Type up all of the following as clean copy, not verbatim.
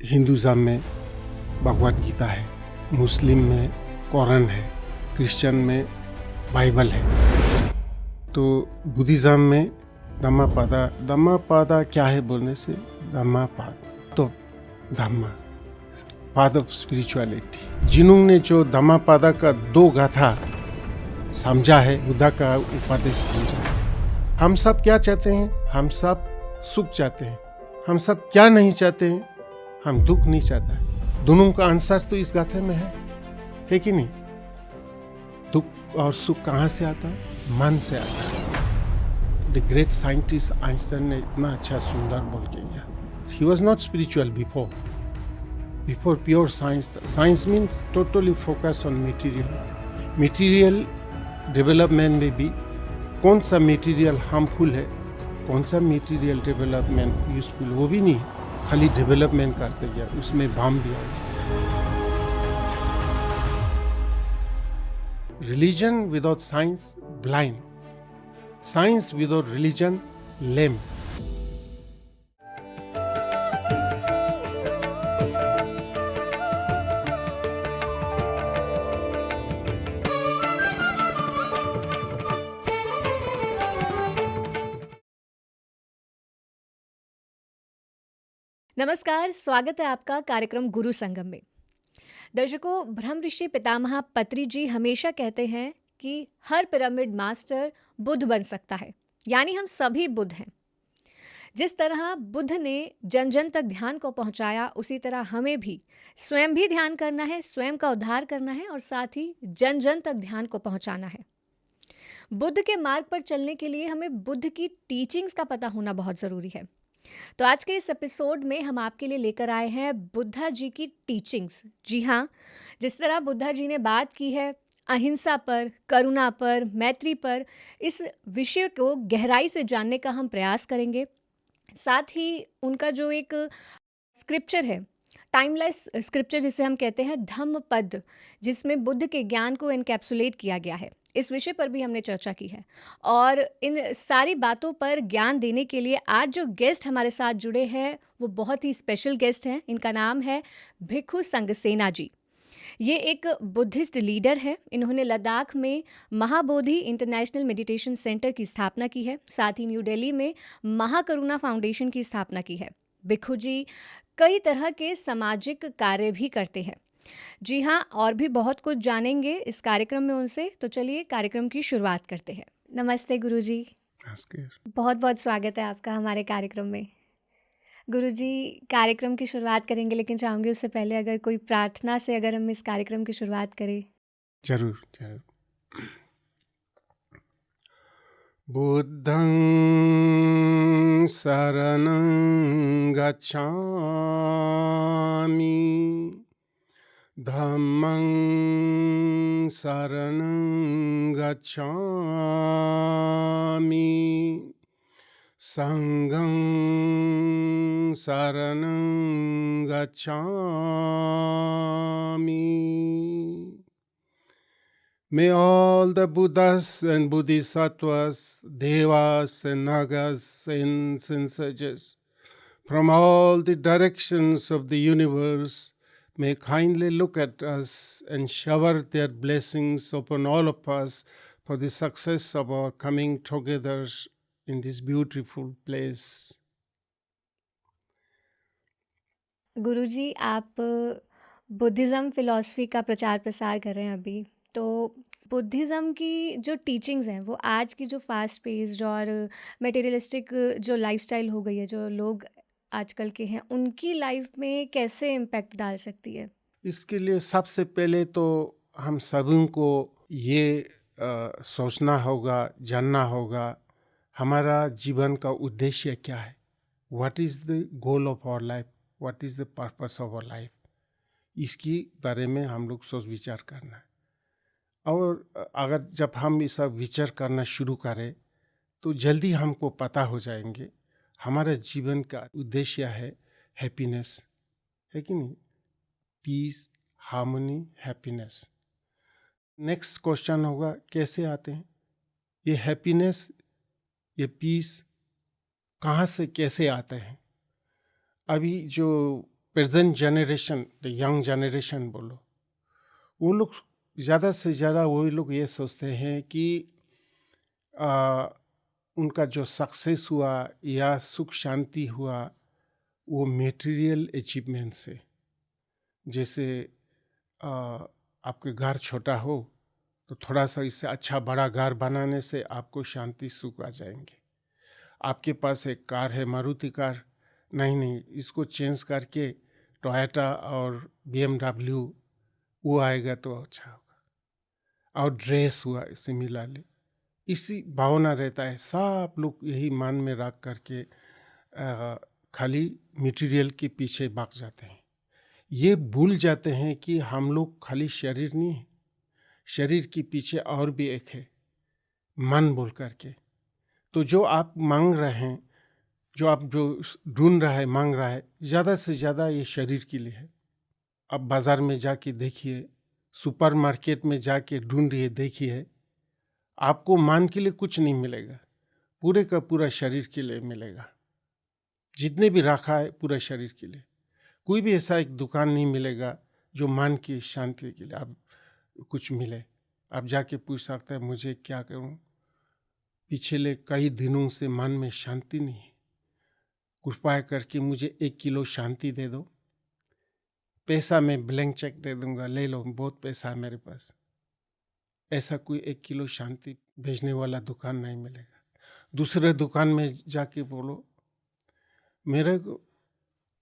Hinduism में भगवद गीता है, मुस्लिम में कुरान है, क्रिश्चियन में बाइबल है। तो बुद्धिज़्म में धम्मापादा क्या है बोलने से धम्मापाद, तो धम्मा पाद ऑफ स्पिरिचुअलिटी। जिन्हों ने जो धम्मापादा का 2 गाथा समझा है, बुद्धा का उपदेश समझा है। हम सब क्या चाहते हैं? हम सब सुख चाहते हैं। हम सब क्या नहीं चाहते हैं? हम दुख नहीं चाहता है। दोनों का आंसर तो इस गाथे में है कि नहीं? दुख और सुख कहाँ से आता है? मन से आता है। द ग्रेट साइंटिस्ट आइंस्टाइन ने इतना अच्छा सुंदर बोल के गया। He was not spiritual before pure science. Science means totally focus on material development में भी कौन सा मटेरियल हार्मफुल है, कौन सा मटेरियल डेवलपमेंट यूजफुल, वो भी नहीं, खाली डेवलपमेंट करते गया, उसमें भाम भी आ गया। Religion without science blind, science without religion lame. नमस्कार, स्वागत है आपका कार्यक्रम गुरु संगम में। दर्शकों, ब्रह्म ऋषि पितामह पत्री जी हमेशा कहते हैं कि हर पिरामिड मास्टर बुद्ध बन सकता है, यानी हम सभी बुद्ध हैं। जिस तरह बुद्ध ने जन जन तक ध्यान को पहुंचाया, उसी तरह हमें भी स्वयं भी ध्यान करना है, स्वयं का उद्धार करना है और साथ ही जन जन तक ध्यान को पहुंचाना है। बुद्ध के मार्ग पर चलने के लिए हमें बुद्ध की टीचिंग्स का पता होना बहुत ज़रूरी है। तो आज के इस एपिसोड में हम आपके लिए लेकर आए हैं बुद्धा जी की टीचिंग्स। जी हाँ, जिस तरह बुद्धा जी ने बात की है अहिंसा पर, करुणा पर, मैत्री पर, इस विषय को गहराई से जानने का हम प्रयास करेंगे। साथ ही उनका जो एक स्क्रिप्चर है, टाइमलेस स्क्रिप्चर जिसे हम कहते हैं धम्मपद, जिसमें बुद्ध के ज्ञान को एनकैप्सुलेट किया गया है, इस विषय पर भी हमने चर्चा की है। और इन सारी बातों पर ज्ञान देने के लिए आज जो गेस्ट हमारे साथ जुड़े हैं वो बहुत ही स्पेशल गेस्ट हैं। इनका नाम है भिक्खु संगसेना जी। ये एक बुद्धिस्ट लीडर है। इन्होंने लद्दाख में महाबोधि इंटरनेशनल मेडिटेशन सेंटर की स्थापना की है। साथ ही न्यू दिल्ली में महाकरुणा फाउंडेशन की स्थापना की है। भिक्खु जी कई तरह के सामाजिक कार्य भी करते हैं। जी हाँ, और भी बहुत कुछ जानेंगे इस कार्यक्रम में उनसे। तो चलिए कार्यक्रम की शुरुआत करते हैं। नमस्ते गुरुजी। नमस्कार। बहुत बहुत स्वागत है आपका हमारे कार्यक्रम में। गुरुजी, कार्यक्रम की शुरुआत करेंगे, लेकिन चाहूँगी उससे पहले अगर कोई प्रार्थना से अगर हम इस कार्यक्रम की शुरुआत करें। जरूर जरूर। बुद्धं शरणं गच्छामि, धम्मं शरणं गच्छामि, संघं शरणं गच्छामि। May all the Buddhas and Bodhisattvas, Devas and Nagas, saints and sages from all the directions of the universe may kindly look at us and shower their blessings upon all of us for the success of our coming together in this beautiful place. गुरुजी, आप Buddhism philosophy का प्रचार प्रसार कर रहे हैं अभी। तो Buddhism की जो टीचिंग्स हैं वो आज की जो फास्ट पेस्ड और मटेरियलिस्टिक जो लाइफस्टाइल हो गई है, जो लोग आजकल के हैं, उनकी लाइफ में कैसे इम्पैक्ट डाल सकती है? इसके लिए सबसे पहले तो हम सभी को ये सोचना होगा, जानना होगा हमारा जीवन का उद्देश्य क्या है। What is the goal of our life, what is the purpose of our life, इसकी बारे में हम लोग सोच विचार करना है। और अगर जब हम ये सब विचार करना शुरू करें तो जल्दी हमको पता हो जाएंगे हमारा जीवन का उद्देश्य है हैप्पीनेस, है कि नहीं? Peace, harmony, happiness. Next question होगा कैसे आते हैं ये हैप्पीनेस, ये पीस कहाँ से कैसे आते हैं? अभी जो present generation, the young generation बोलो, वो लोग ज़्यादा से ज़्यादा वही लोग ये सोचते हैं कि उनका जो सक्सेस हुआ या सुख शांति हुआ वो मटेरियल अचीवमेंट से। जैसे आपके घर छोटा हो तो थोड़ा सा इससे अच्छा बड़ा घर बनाने से आपको शांति सुख आ जाएंगे। आपके पास एक कार है, मारुति कार, नहीं, इसको चेंज करके टोयोटा और BMW वो आएगा तो अच्छा होगा। और ड्रेस हुआ सिमिलरली, इसी भावना रहता है। सब लोग यही मन में रख करके खाली मटेरियल के पीछे भाग जाते हैं। ये भूल जाते हैं कि हम लोग खाली शरीर नहीं है, शरीर के पीछे और भी एक है, मन बोल करके। तो जो आप मांग रहे हैं, जो ढूंढ रहा है, मांग रहा है, ज़्यादा से ज़्यादा ये शरीर के लिए है। अब बाज़ार में जाके देखिए, सुपरमार्केट में जाके ढूंढिए, देखिए, आपको मन के लिए कुछ नहीं मिलेगा, पूरे का पूरा शरीर के लिए मिलेगा। जितने भी रखा है पूरा शरीर के लिए। कोई भी ऐसा एक दुकान नहीं मिलेगा जो मन की शांति के लिए आप कुछ मिले। आप जाके पूछ सकते हैं मुझे क्या करूं, पिछले कई दिनों से मन में शांति नहीं है, कृपया करके मुझे 1 किलो शांति दे दो, पैसा मैं ब्लैंक चेक दे दूंगा, ले लो, बहुत पैसा है मेरे पास। ऐसा कोई 1 किलो शांति भेजने वाला दुकान नहीं मिलेगा। दूसरे दुकान में जाके बोलो मेरे को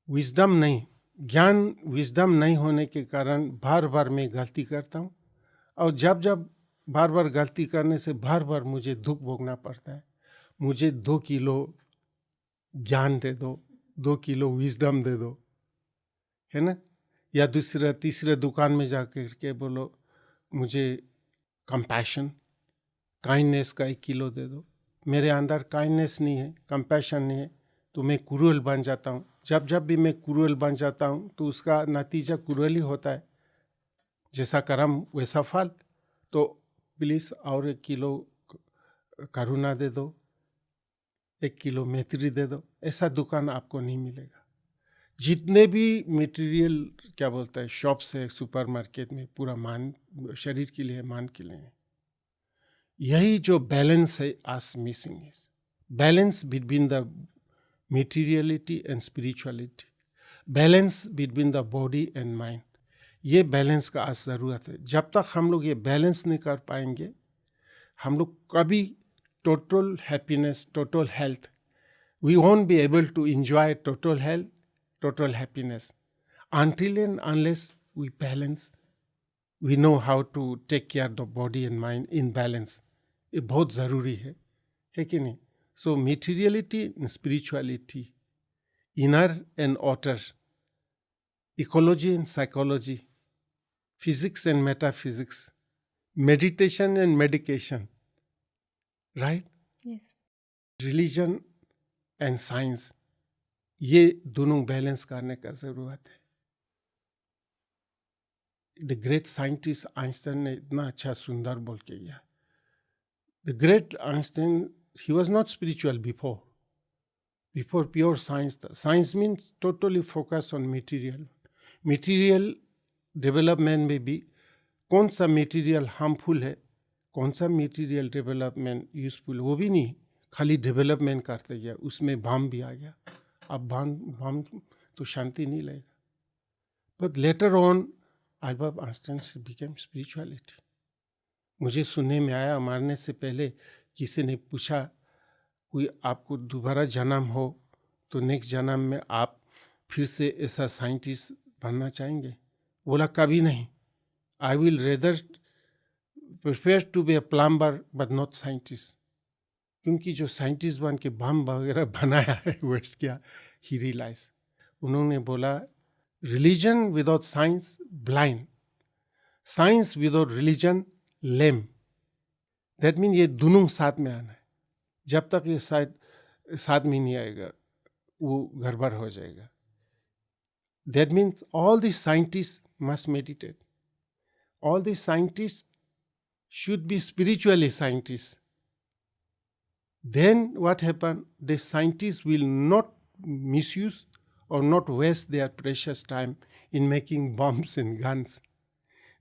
विजडम नहीं, ज्ञान विजडम नहीं होने के कारण बार बार मैं गलती करता हूँ, और जब जब बार बार गलती करने से बार बार मुझे दुख भोगना पड़ता है। मुझे 2 किलो ज्ञान दे दो, 2 किलो विजडम दे दो, है ना। या दूसरे तीसरे दुकान में जाकर के बोलो मुझे कंपैशन, काइंडनेस का 1 किलो दे दो। मेरे अंदर काइंडनेस नहीं है, कंपैशन नहीं है, तो मैं क्रूअल बन जाता हूँ। जब जब भी मैं क्रूअल बन जाता हूँ तो उसका नतीजा क्रूअल ही होता है। जैसा कर्म वैसा फल। तो प्लीज़ और 1 किलो करुणा दे दो, 1 किलो मैत्री दे दो। ऐसा दुकान आपको नहीं मिलेगा। जितने भी मटेरियल क्या बोलता है शॉप्स है सुपरमार्केट में, पूरा मान शरीर के लिए, मान के लिए। यही जो बैलेंस है आज missing is balance between the materiality and spirituality, balance between the body and mind. ये बैलेंस का आज ज़रूरत है। जब तक हम लोग ये बैलेंस नहीं कर पाएंगे, हम लोग कभी total happiness, total health, we won't be able to enjoy total health, total happiness until and unless we balance, we know how to take care of the body and mind in balance। ये बहुत ज़रूरी है कि नहीं। So materiality and spirituality, inner and outer, ecology and psychology, physics and metaphysics, meditation and medication, right? Yes. Religion and science, ये दोनों balance करने का ज़रूरत है। द ग्रेट साइंटिस्ट आइंस्टाइन ने इतना अच्छा सुंदर बोल के गया। The great Einstein, he was not spiritual before pure science था। Science means totally focused on material development में भी कौन सा material harmful है, कौन सा material development useful, वो भी नहीं, खाली development करते गया, उसमें भाम भी आ गया। अब भाम तो शांति नहीं लगेगा। But later on Albert Einstein became spirituality। मुझे सुनने में आया, मरने से पहले किसी ने पूछा कोई आपको दोबारा जन्म हो तो नेक्स्ट जन्म में आप फिर से ऐसा साइंटिस्ट बनना चाहेंगे? बोला कभी नहीं, I will rather prefer to be a plumber but not scientist. क्योंकि जो साइंटिस्ट बन के बम वगैरह बनाया है वर्ड्स क्या ही रियलाइज। उन्होंने बोला religion without science blind, science without religion lame. That mean ये दोनों साथ में आना है। जब तक ये साथ में नहीं आएगा वो गड़बड़ हो जाएगा। That means all the scientist must meditate, all the scientist should be spiritually scientist. Then what happen? The scientists will not misuse or not waste their precious time in making bombs and guns.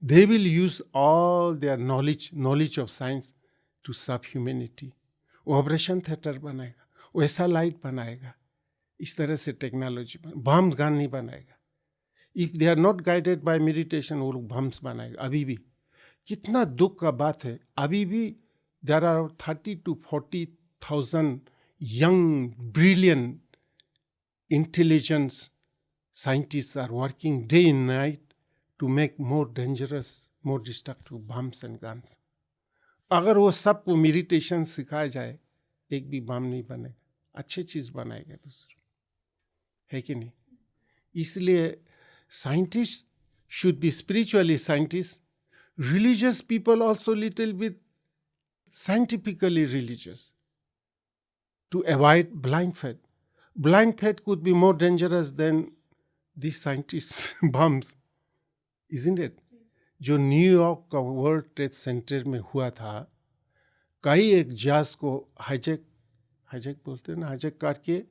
They will use all their knowledge of science to serve humanity. वो operation theatre बनाएगा, वो ऐसा light बनाएगा, इस तरह से technology bumps gun नहीं बनाएगा. If they are not guided by meditation वो लोग बम्स बनाएगा. अभी भी कितना दुख का बात है, अभी भी there are 30 to 40,000 young brilliant intelligence scientists are working day and night to make more dangerous, more destructive bombs and guns. अगर वो सबको मेडिटेशन सिखाया जाए, एक भी बम नहीं बनेगा, अच्छी चीज बनाएगा दूसरा, है कि नहीं? इसलिए scientist should be spiritually scientists, religious people also little bit scientifically religious, to avoid blind faith. Blind faith could be more dangerous than these scientists' bombs, isn't it? जो न्यूयॉर्क का वर्ल्ड ट्रेड सेंटर में हुआ था, कई एक जहाज को hijack बोलते हैं ना, हाईजैक करके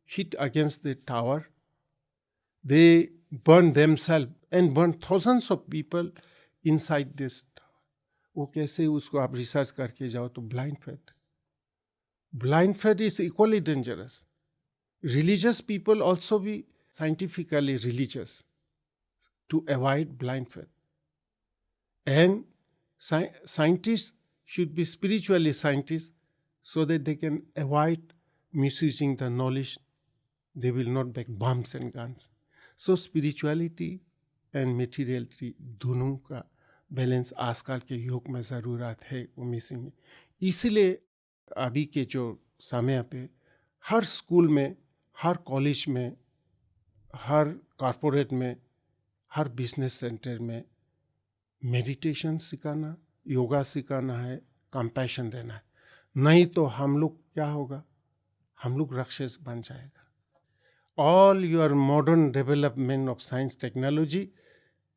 hit against the tower. They burned themselves and burned thousands of people inside this tower. वो कैसे, उसको आप रिसर्च करके जाओ तो blind faith is equally dangerous. Religious people also be scientifically religious to avoid blind faith. And scientists should be spiritually scientists so that they can avoid misusing the knowledge. They will not make bombs and guns. So spirituality and materiality दोनों का balance आजकल के युग में ज़रूरत है, वो missing है. इसलिए अभी के जो समय पे हर स्कूल में, हर कॉलेज में, हर कॉरपोरेट में, हर बिजनेस सेंटर में मेडिटेशन सिखाना, योगा सिखाना है, कंपैशन देना है. नहीं तो हम लोग क्या होगा, हम लोग राक्षस बन जाएगा. All your modern development of science technology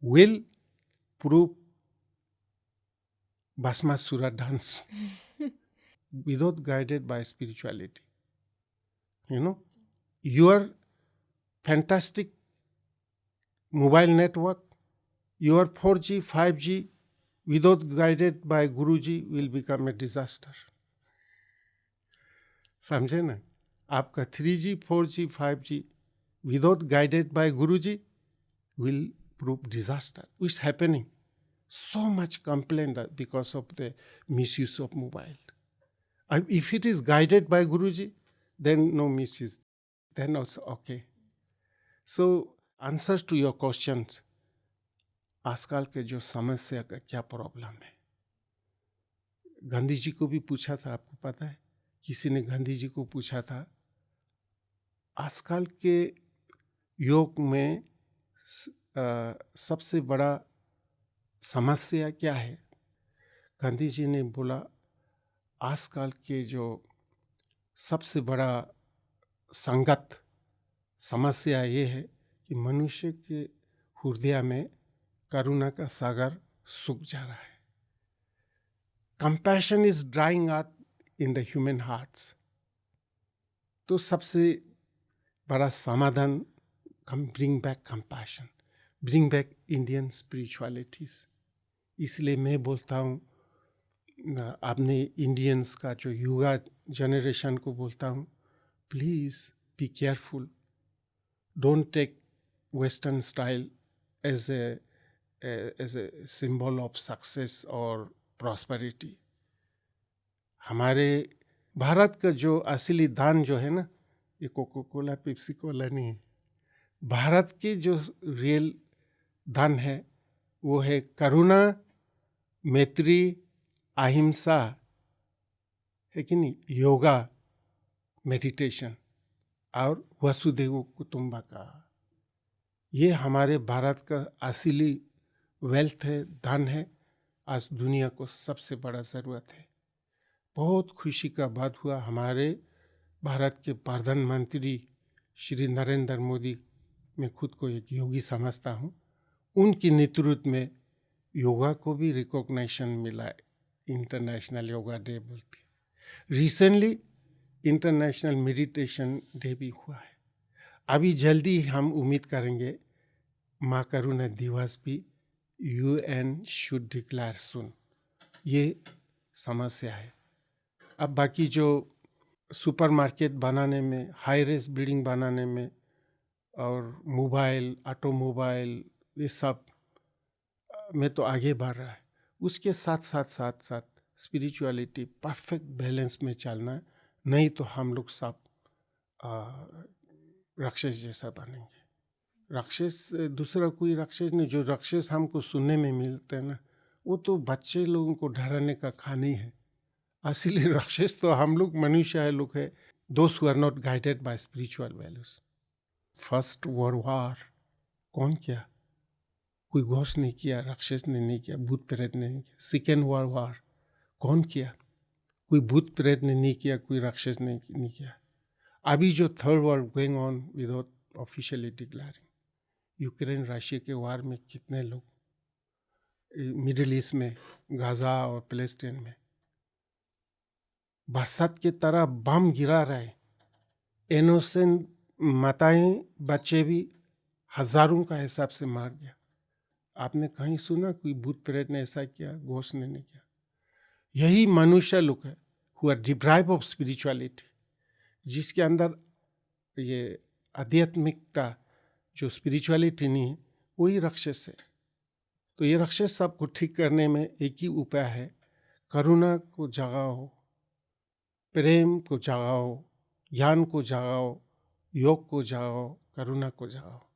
will prove Bhasmasura dance without guided by spirituality. You know, your fantastic mobile network, your 4G, 5G, without guided by Guruji will become a disaster. समझे ना? आपका 3G, 4G, 5G without guided by Guruji will prove disaster. It's happening. So much complaint because of the misuse of mobile. If it is guided by Guruji, then no misuse. Then also okay. So answers to your questions. आजकल के जो समस्या का क्या problem है, गांधी जी को भी पूछा था, आपको पता है? किसी ने गांधी जी को पूछा था, आजकल के युग में सबसे बड़ा समस्या क्या है? गांधी जी ने बोला, आजकल के जो सबसे बड़ा संगत समस्या ये है कि मनुष्य के हृदय में करुणा का सागर सूख जा रहा है. Compassion is drying out in the human hearts. तो सबसे बड़ा समाधान, bring back compassion, bring back Indian spiritualities. इसलिए मैं बोलता हूँ, आपने इंडियंस का जो युवा जनरेशन को बोलता हूँ, please be careful. Don't take western style as a symbol of success और प्रॉस्पेरिटी. हमारे भारत का जो असली दान जो है ना, ये कोको कोला, पेप्सी कोला नहीं है. भारत के जो रियल दान है वो है करुणा, मैत्री, अहिंसा, है कि नहीं, योगा, मेडिटेशन और वसुदेव कुटुंबकम. ये हमारे भारत का असली वेल्थ है, दान है. आज दुनिया को सबसे बड़ा ज़रूरत है. बहुत खुशी का बात हुआ, हमारे भारत के प्रधानमंत्री श्री नरेंद्र मोदी, मैं खुद को एक योगी समझता हूँ, उनके नेतृत्व में योगा को भी रिकॉग्निशन मिला है. इंटरनेशनल योगा डे बोलते हैं. रिसेंटली इंटरनेशनल मेडिटेशन डे भी हुआ है. अभी जल्दी हम उम्मीद करेंगे माँ करुणा दिवस भी UN शुड डिक्लेयर सुन। ये समस्या है। अब बाकी जो सुपरमार्केट बनाने में, हाई रेस बिल्डिंग बनाने में और मोबाइल, ऑटोमोबाइल, ये सब में तो आगे बढ़ रहा है। उसके साथ साथ साथ साथ स्पिरिचुअलिटी परफेक्ट बैलेंस में चलना है, नहीं तो हम लोग सब राक्षस जैसा बनेंगे। राक्षस दूसरा कोई राक्षस नहीं, जो राक्षस हमको सुनने में मिलते हैं ना, वो तो बच्चे लोगों को डराने का कहानी है। असली राक्षस तो हम लोग मनुष्य है लोग है, दोस्त who are not guided by spiritual values. First world war कौन किया? कोई घोष नहीं किया, राक्षस ने नहीं किया, भूत प्रेत ने नहीं किया। सेकेंड वर्ल्ड वॉर कौन किया? कोई भूत प्रेत ने नहीं किया, कोई राक्षस ने नहीं किया। अभी जो third war going on without officially declaring, Ukraine Russia के वार में कितने लोग, मिडिल ईस्ट में, गाजा और पैलेस्टाइन में बरसात की तरह बम गिरा रहे, इनोसेंट माताएं बच्चे भी हजारों का हिसाब से मार गया। आपने कहीं सुना कोई भूत प्रेत ने ऐसा किया? घोष ने नहीं किया। यही मनुष्य लोग है who are deprived of spirituality, जिसके अंदर ये आध्यात्मिकता, जो स्पिरिचुअलिटी नहीं है, वही राक्षस है। तो ये राक्षस सबको ठीक करने में एक ही उपाय है, करुणा को जगाओ, प्रेम को जगाओ, ज्ञान को जगाओ, योग को जगाओ, करुणा को जगाओ।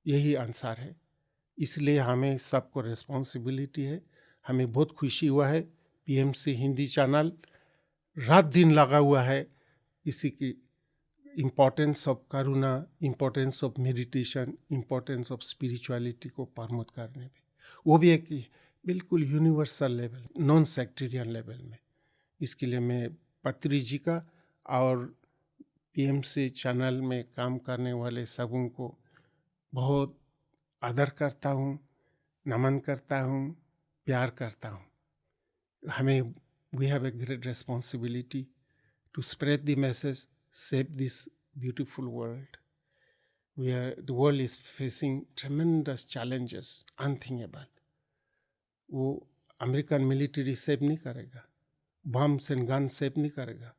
यही आंसर है। इसलिए हमें सबको रिस्पॉन्सिबिलिटी है। हमें बहुत खुशी हुआ है, PMC हिंदी चैनल रात दिन लगा हुआ है इसी की importance of Karuna, importance of meditation, importance of spirituality को प्रमोट करने में, वो भी एक बिल्कुल universal level, non sectarian level में। इसके लिए मैं पत्री जी का और PMC चैनल में काम करने वाले सबों को बहुत आदर करता हूँ, नमन करता हूँ, प्यार करता हूँ। हमें we have a great responsibility to spread the message, save this beautiful world. The world is facing tremendous challenges, unthinkable. वो अमेरिकन मिलिट्री सेव नहीं करेगा, बम्स एंड गन सेव नहीं करेगा।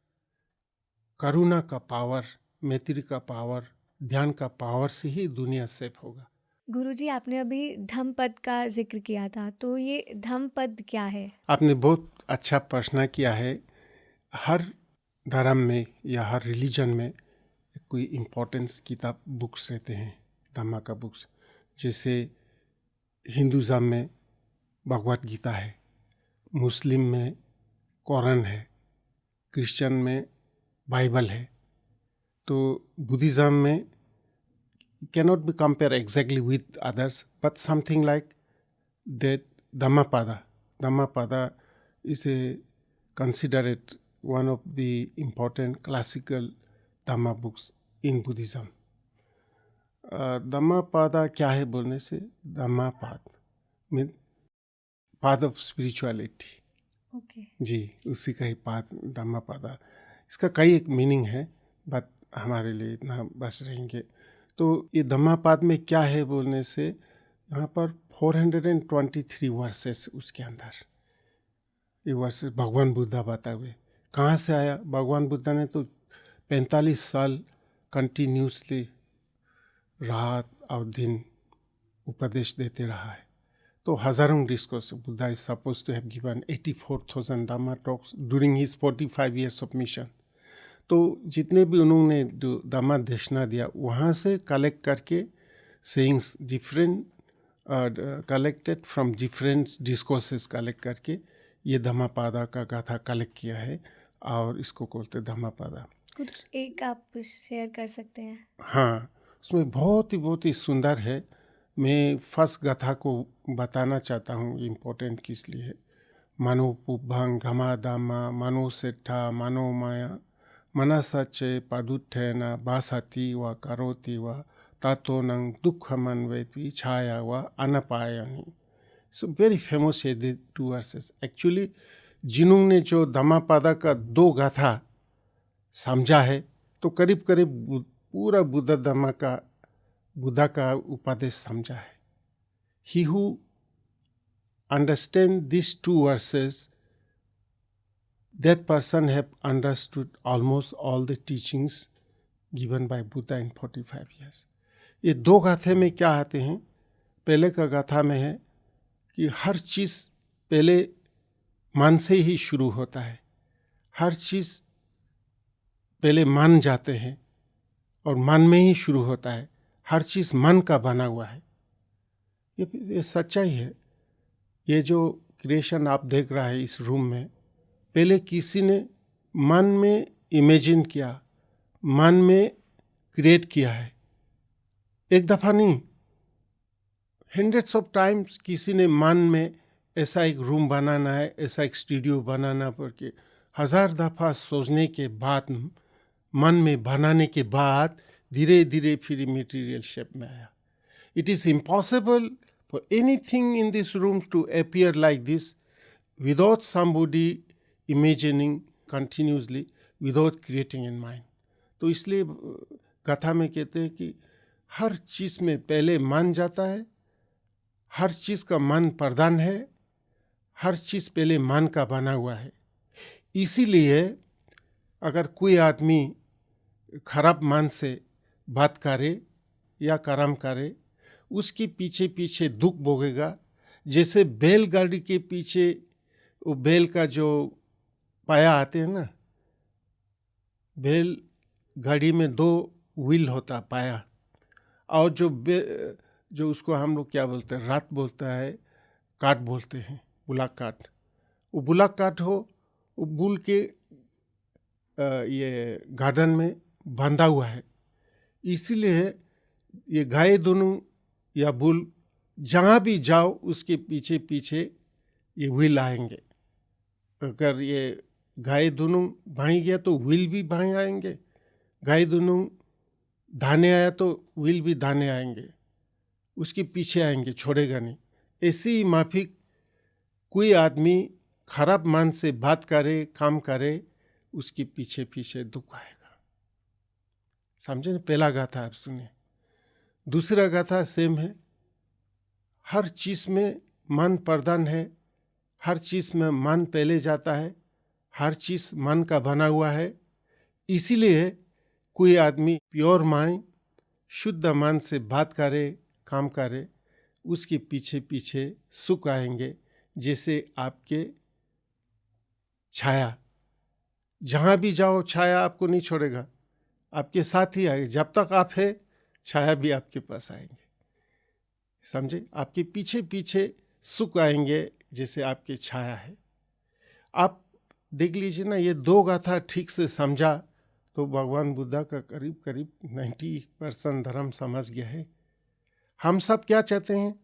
करुणा का पावर, मैत्री का पावर, ध्यान का पावर से ही दुनिया सेव होगा। गुरुजी, आपने अभी धम्मपद का जिक्र किया था, तो ये धम्मपद क्या है? आपने बहुत अच्छा प्रश्न किया है। हर धर्म में या हर रिलीजन में कोई इम्पोर्टेंस किताब बुक्स रहते हैं, धम्मा का बुक्स। जैसे हिंदुज़म में भगवत गीता है, मुस्लिम में कुरान है, क्रिश्चियन में बाइबल है। तो बुद्धिज़्म में cannot be compared exactly with others, but something like that Dhammapada. Dhammapada is considered one of the important classical Dhamma books in Buddhism. Dhammapada क्या है बोलने से, Dhammapad mean path of spirituality. Okay. जी, उसी का ही path धम्मापादा। इसका कई एक मीनिंग है, बट हमारे लिए इतना बस रहेंगे। तो ये धम्मापाद में क्या है बोलने से, यहाँ पर 423 वर्सेस, उसके अंदर ये वर्सेस भगवान बुद्धा बताए हुए। कहाँ से आया? भगवान बुद्धा ने तो 45 साल कंटिन्यूसली रात और दिन उपदेश देते रहा है। तो हजारों discourse, Buddha is suppose to have given 84,000 Dhamma talks during his 45 years of mission. तो जितने भी उन्होंने धम्मा देशना दिया, वहाँ से कलेक्ट करके sayings different collected from different discourses collect करके ये धम्मापादा का गाथा कलेक्ट किया है और इसको बोलते धम्मापादा। कुछ एक आप शेयर कर सकते हैं? हाँ, उसमें बहुत ही सुंदर है। मैं फर्स्ट गाथा को बताना चाहता हूँ, इम्पोर्टेंट किस लिए है। मनो पुब्भंग घमा दामा मनो सेठा मनो माया मनसाचे पादुठेन बासति व करोति व तातो नंग दुःखमन्वेति छाया व अनपायनि। सो वेरी फेमस है द 2 वर्सेस। एक्चुअली जिन्होंने जो धम्मापादा का 2 गाथा समझा है, तो करीब करीब पूरा बुद्धा का उपदेश समझा है। He who understand these two verses, that person have understood almost all the teachings given by Buddha in 45 years. ये दो गाथे में क्या आते हैं? पहले का गाथा में है कि हर चीज़ पहले मन से ही शुरू होता है, हर चीज़ पहले मान जाते हैं और मन में ही शुरू होता है, हर चीज़ मन का बना हुआ है। ये सच्चाई है। ये जो क्रिएशन आप देख रहा है इस रूम में, पहले किसी ने मन में इमेजिन किया, मन में क्रिएट किया है, एक दफ़ा नहीं, हंड्रेड्स ऑफ टाइम्स किसी ने मन में ऐसा एक रूम बनाना है, ऐसा एक स्टूडियो बनाना पड़ के 1000 दफ़ा सोचने के बाद, मन में बनाने के बाद धीरे धीरे फिर मटेरियल शेप में आया। It is impossible for anything in this room to appear like this without somebody imagining continuously, without creating in mind. तो इसलिए कथा में कहते हैं कि हर चीज़ में पहले मन जाता है, हर चीज़ का मन प्रधान है, हर चीज़ पहले मन का बना हुआ है। इसीलिए अगर कोई आदमी खराब मन से बात करे या कर्म करे, उसके पीछे पीछे दुख भोगेगा। जैसे बैलगाड़ी के पीछे वो बैल का जो पाया आते हैं ना, बैल गाड़ी में 2 व्हील होता पाया, और जो उसको हम लोग क्या बोलते हैं, रात बोलता है, काट बोलते हैं, बुलाक काट। वो बुलाक काट हो, वो बुल के ये गार्डन में बांधा हुआ है। इसीलिए ये गाय दोनों या बुल जहाँ भी जाओ उसके पीछे पीछे ये व्हील आएंगे। अगर ये गाय दोनों भाई गया तो व्हील भी भाई आएंगे, गाय दोनों दाने आया तो व्हील भी दाने आएंगे, उसके पीछे आएंगे, छोड़ेगा नहीं। ऐसे ही माफिक कोई आदमी खराब मन से बात करे, काम करे, उसके पीछे पीछे दुख आएगा। समझे ना? पहला गाथा आप सुनिए। दूसरा गाथा सेम है। हर चीज़ में मन प्रधान है, हर चीज़ में मन पहले जाता है, हर चीज़ मन का बना हुआ है। इसीलिए कोई आदमी प्योर माइंड, शुद्ध मन से बात करे, काम करे, उसके पीछे पीछे सुख आएंगे। जैसे आपके छाया, जहाँ भी जाओ छाया आपको नहीं छोड़ेगा, आपके साथ ही आएगा। जब तक आप है, छाया भी आपके पास आएंगे। समझे? आपके पीछे पीछे सुख आएंगे जैसे आपके छाया है। आप देख लीजिए ना, ये 2 गाथा ठीक से समझा तो भगवान बुद्धा का करीब करीब 90% धर्म समझ गया है। हम सब क्या चाहते हैं?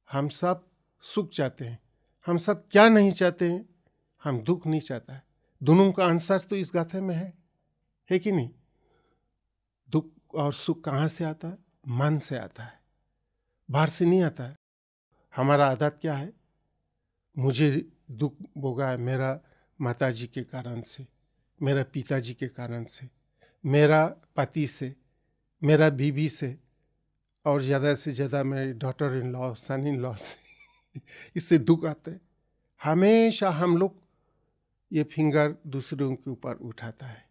हम सब सुख चाहते हैं। हम सब क्या नहीं चाहते हैं? हम दुख नहीं चाहता है। दोनों का आंसर तो इस गाथे में है कि नहीं? दुख और सुख कहाँ से आता है? मन से आता है, बाहर से नहीं आता है। हमारा आदत क्या है? मुझे दुख भोगा है मेरा माताजी के कारण से, मेरा पिताजी के कारण से, मेरा पति से, मेरा बीवी से, और ज़्यादा से ज़्यादा मेरी daughter in law, son in law से इससे दुख आता है। हमेशा हम लोग ये फिंगर दूसरों के ऊपर उठाता है,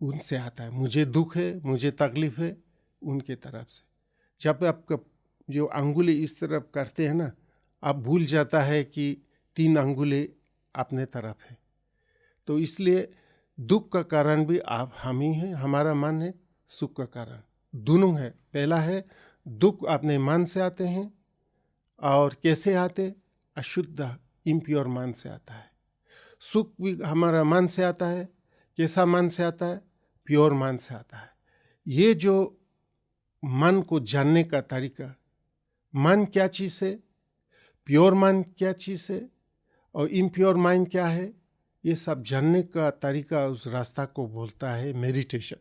उनसे आता है। मुझे दुख है, मुझे तकलीफ है, उनके तरफ से। जब आपका जो अंगुली इस तरफ करते हैं ना, आप भूल जाता है कि 3 अंगुली अपने तरफ है। तो इसलिए दुख का कारण भी आप हम ही हैं, हमारा मन है। सुख का कारण दोनों है। पहला है दुख अपने मन से आते हैं, और कैसे आते? अशुद्ध इम्प्योर मन से आता है। सुख भी हमारा मन से आता है। कैसा मन से आता है? प्योर मन से आता है। ये जो मन को जानने का तरीका, मन क्या चीज़ है, प्योर मन क्या चीज़ है, और इम्प्योर माइंड क्या है, ये सब जानने का तरीका, उस रास्ता को बोलता है मेडिटेशन।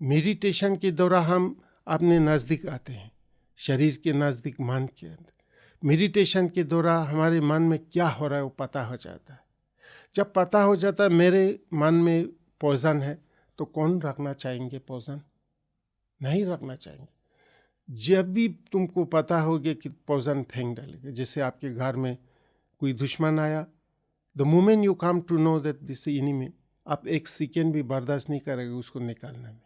मेडिटेशन के द्वारा हम अपने नज़दीक आते हैं, शरीर के नज़दीक, मन के अंदर। मेडिटेशन के द्वारा हमारे मन में क्या हो रहा है वो पता हो जाता है। जब पता हो जाता है मेरे मन में पॉइजन है, तो कौन रखना चाहेंगे पॉइजन? नहीं रखना चाहेंगे। जब भी तुमको पता होगा कि पॉइजन फेंक डालेंगे, जैसे आपके घर में कोई दुश्मन आया, the moment you come to know that this enemy, आप एक सेकेंड भी बर्दाश्त नहीं करेंगे उसको निकालने में।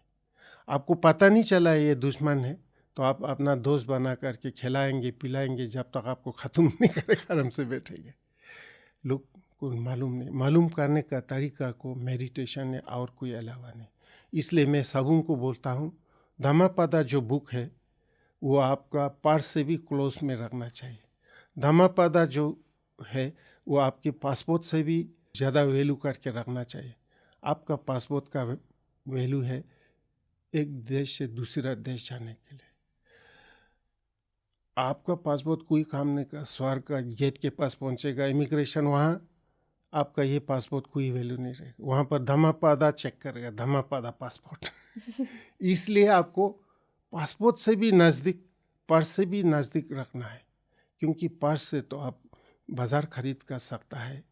आपको पता नहीं चला ये दुश्मन है, तो आप अपना दोस्त बना करके खिलाएंगे पिलाएंगे जब तक आपको ख़त्म नहीं करेगा, आराम से बैठेंगे। लोग को मालूम नहीं, मालूम करने का तरीका को मेडिटेशन है और कोई अलावा नहीं। इसलिए मैं सबों को बोलता हूँ, धम्मपदा जो बुक है वो आपका पर्स से भी क्लोज में रखना चाहिए। धम्मपदा जो है वो आपके पासपोर्ट से भी ज़्यादा वैल्यू करके रखना चाहिए। आपका पासपोर्ट का वैल्यू है एक देश से दूसरा देश जाने के लिए। आपका पासपोर्ट कोई काम नहीं का, स्वर्ग का गेट के पास पहुंचेगा, इमिग्रेशन वहाँ आपका ये पासपोर्ट कोई वैल्यू नहीं रहेगा। वहाँ पर धम्मपदा चेक करेगा, धम्मपदा पासपोर्ट इसलिए आपको पासपोर्ट से भी नज़दीक, पर्स से भी नज़दीक रखना है, क्योंकि पर्स से तो आप बाज़ार खरीद कर सकता है,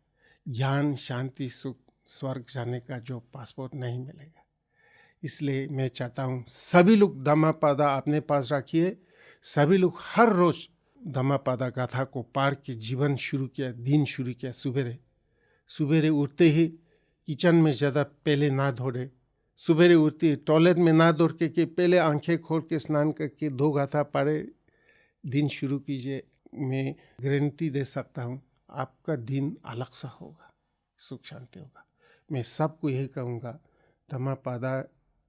ज्ञान शांति सुख स्वर्ग जाने का जो पासपोर्ट नहीं मिलेगा। इसलिए मैं चाहता हूँ सभी लोग धम्मपदा अपने पास रखिए। सभी लोग हर रोज़ धम्मपदा गाथा को पार के जीवन शुरू किया, दिन शुरू किया। सुबेरे उठते ही किचन में ज़्यादा पहले ना दौड़े, सुबेरे उठते ही टॉयलेट में ना दौड़ के पहले आंखें खोल के स्नान करके 2 गाथा पढ़े, दिन शुरू कीजिए। मैं गारंटी दे सकता हूँ आपका दिन अलग सा होगा, सुख शांति होगा। मैं सबको यही कहूँगा, धम्मपदा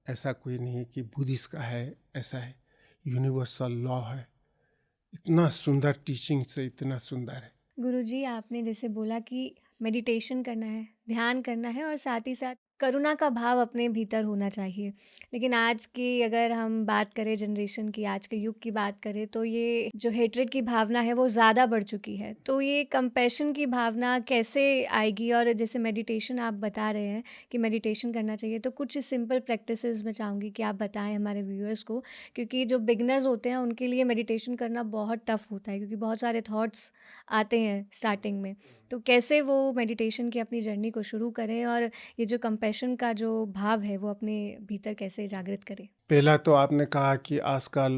ऐसा कोई नहीं है कि बुद्धिस्ट का है, ऐसा है, यूनिवर्सल लॉ है। इतना सुंदर टीचिंग से इतना सुंदर है। गुरुजी, आपने जैसे बोला कि मेडिटेशन करना है, ध्यान करना है और साथ ही साथ करुणा का भाव अपने भीतर होना चाहिए। लेकिन आज की अगर हम बात करें जनरेशन की, आज के युग की बात करें, तो ये जो हेट्रेड की भावना है वो ज़्यादा बढ़ चुकी है। तो ये कंपैशन की भावना कैसे आएगी? और जैसे मेडिटेशन आप बता रहे हैं कि मेडिटेशन करना चाहिए, तो कुछ सिंपल प्रैक्टिसेस मैं चाहूँगी कि आप बताएं हमारे व्यूअर्स को, क्योंकि जो बिगनर्स होते हैं उनके लिए मेडिटेशन करना बहुत टफ होता है, क्योंकि बहुत सारे थॉट्स आते हैं स्टार्टिंग में। तो कैसे वो मेडिटेशन की अपनी जर्नी को शुरू करें और ये जो कंपैशन का जो भाव है वो अपने भीतर कैसे जागृत करें? पहला तो आपने कहा कि आजकल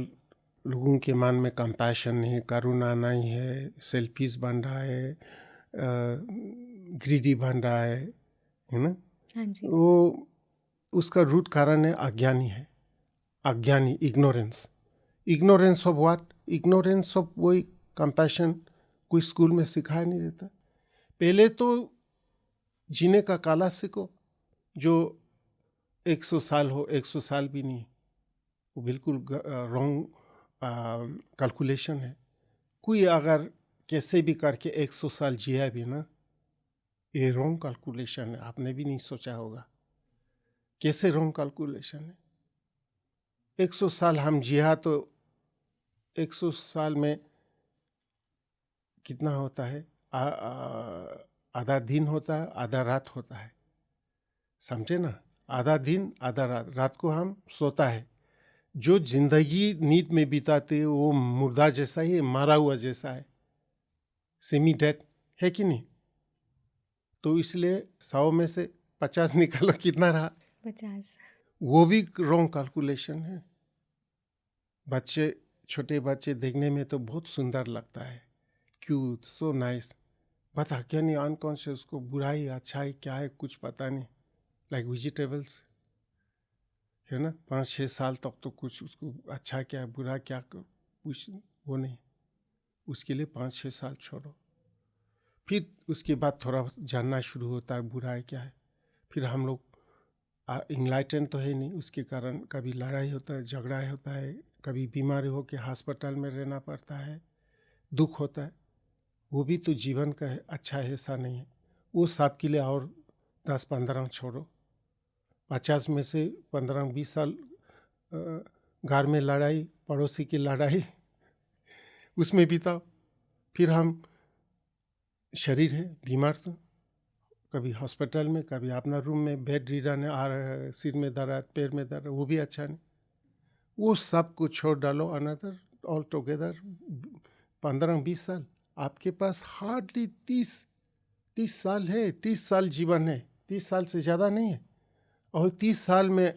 लोगों के मन में कंपैशन नहीं, करुणा नहीं है, सेल्फिश बन रहा है, ग्रीडी बन रहा है ना? हाँ जी। वो उसका रूट कारण है अज्ञानी है, अज्ञानी, ignorance of what? Ignorance of वही कंपैशन कोई स्कूल में सिखाया नहीं देता। पहले तो जीने का काला सीखो, जो 100 साल हो, 100 साल भी नहीं, वो बिल्कुल रॉन्ग कैलकुलेशन है। कोई अगर कैसे भी करके 100 साल जिया भी ना, ये रॉन्ग कैलकुलेशन है। आपने भी नहीं सोचा होगा कैसे रॉन्ग कैलकुलेशन है। 100 साल हम जिया तो 100 साल में कितना होता है? आधा दिन होता है, आधा रात होता है, समझे ना? आधा दिन आधा रात। रात को हम सोता है। जो जिंदगी नींद में बिताते वो मुर्दा जैसा ही, मारा हुआ जैसा है, सेमी डेड है कि नहीं? तो इसलिए 100 में से 50 निकालो, कितना रहा? 50। वो भी रॉन्ग कैलकुलेशन है। बच्चे, छोटे बच्चे देखने में तो बहुत सुंदर लगता है, क्यूट, सो नाइस, बता क्या नहीं अनकॉन्शियस को बुराई अच्छाई क्या है कुछ पता नहीं, लाइक वेजिटेबल्स है ना। 5-6 साल तक तो कुछ उसको अच्छा क्या है बुरा क्या कुछ वो नहीं, उसके लिए 5-6 साल छोड़ो। फिर उसके बाद थोड़ा जानना शुरू होता है बुरा है क्या है। फिर हम लोग इंलाइटन तो है नहीं, उसके कारण कभी लड़ाई होता है, झगड़ा होता है, कभी बीमारी हो के हॉस्पिटल में रहना पड़ता है, दुख होता है। वो भी तो जीवन का है, अच्छा हिस्सा नहीं है। वो सब के लिए और 10-15 छोड़ो। 50 में से 15-20 साल घर में लड़ाई, पड़ोसी की लड़ाई, उसमें बिताओ। फिर हम शरीर है बीमार, तो कभी हॉस्पिटल में, कभी अपना रूम में बेड रीडन आ रहा है, सिर में दर्द, पैर में दर्द, वो भी अच्छा नहीं। वो सब को छोड़ डालो। अनदर ऑल टुगेदर 15-20 साल आपके पास हार्डली 30 साल है। 30 साल जीवन है, 30 साल से ज़्यादा नहीं है। और 30 साल में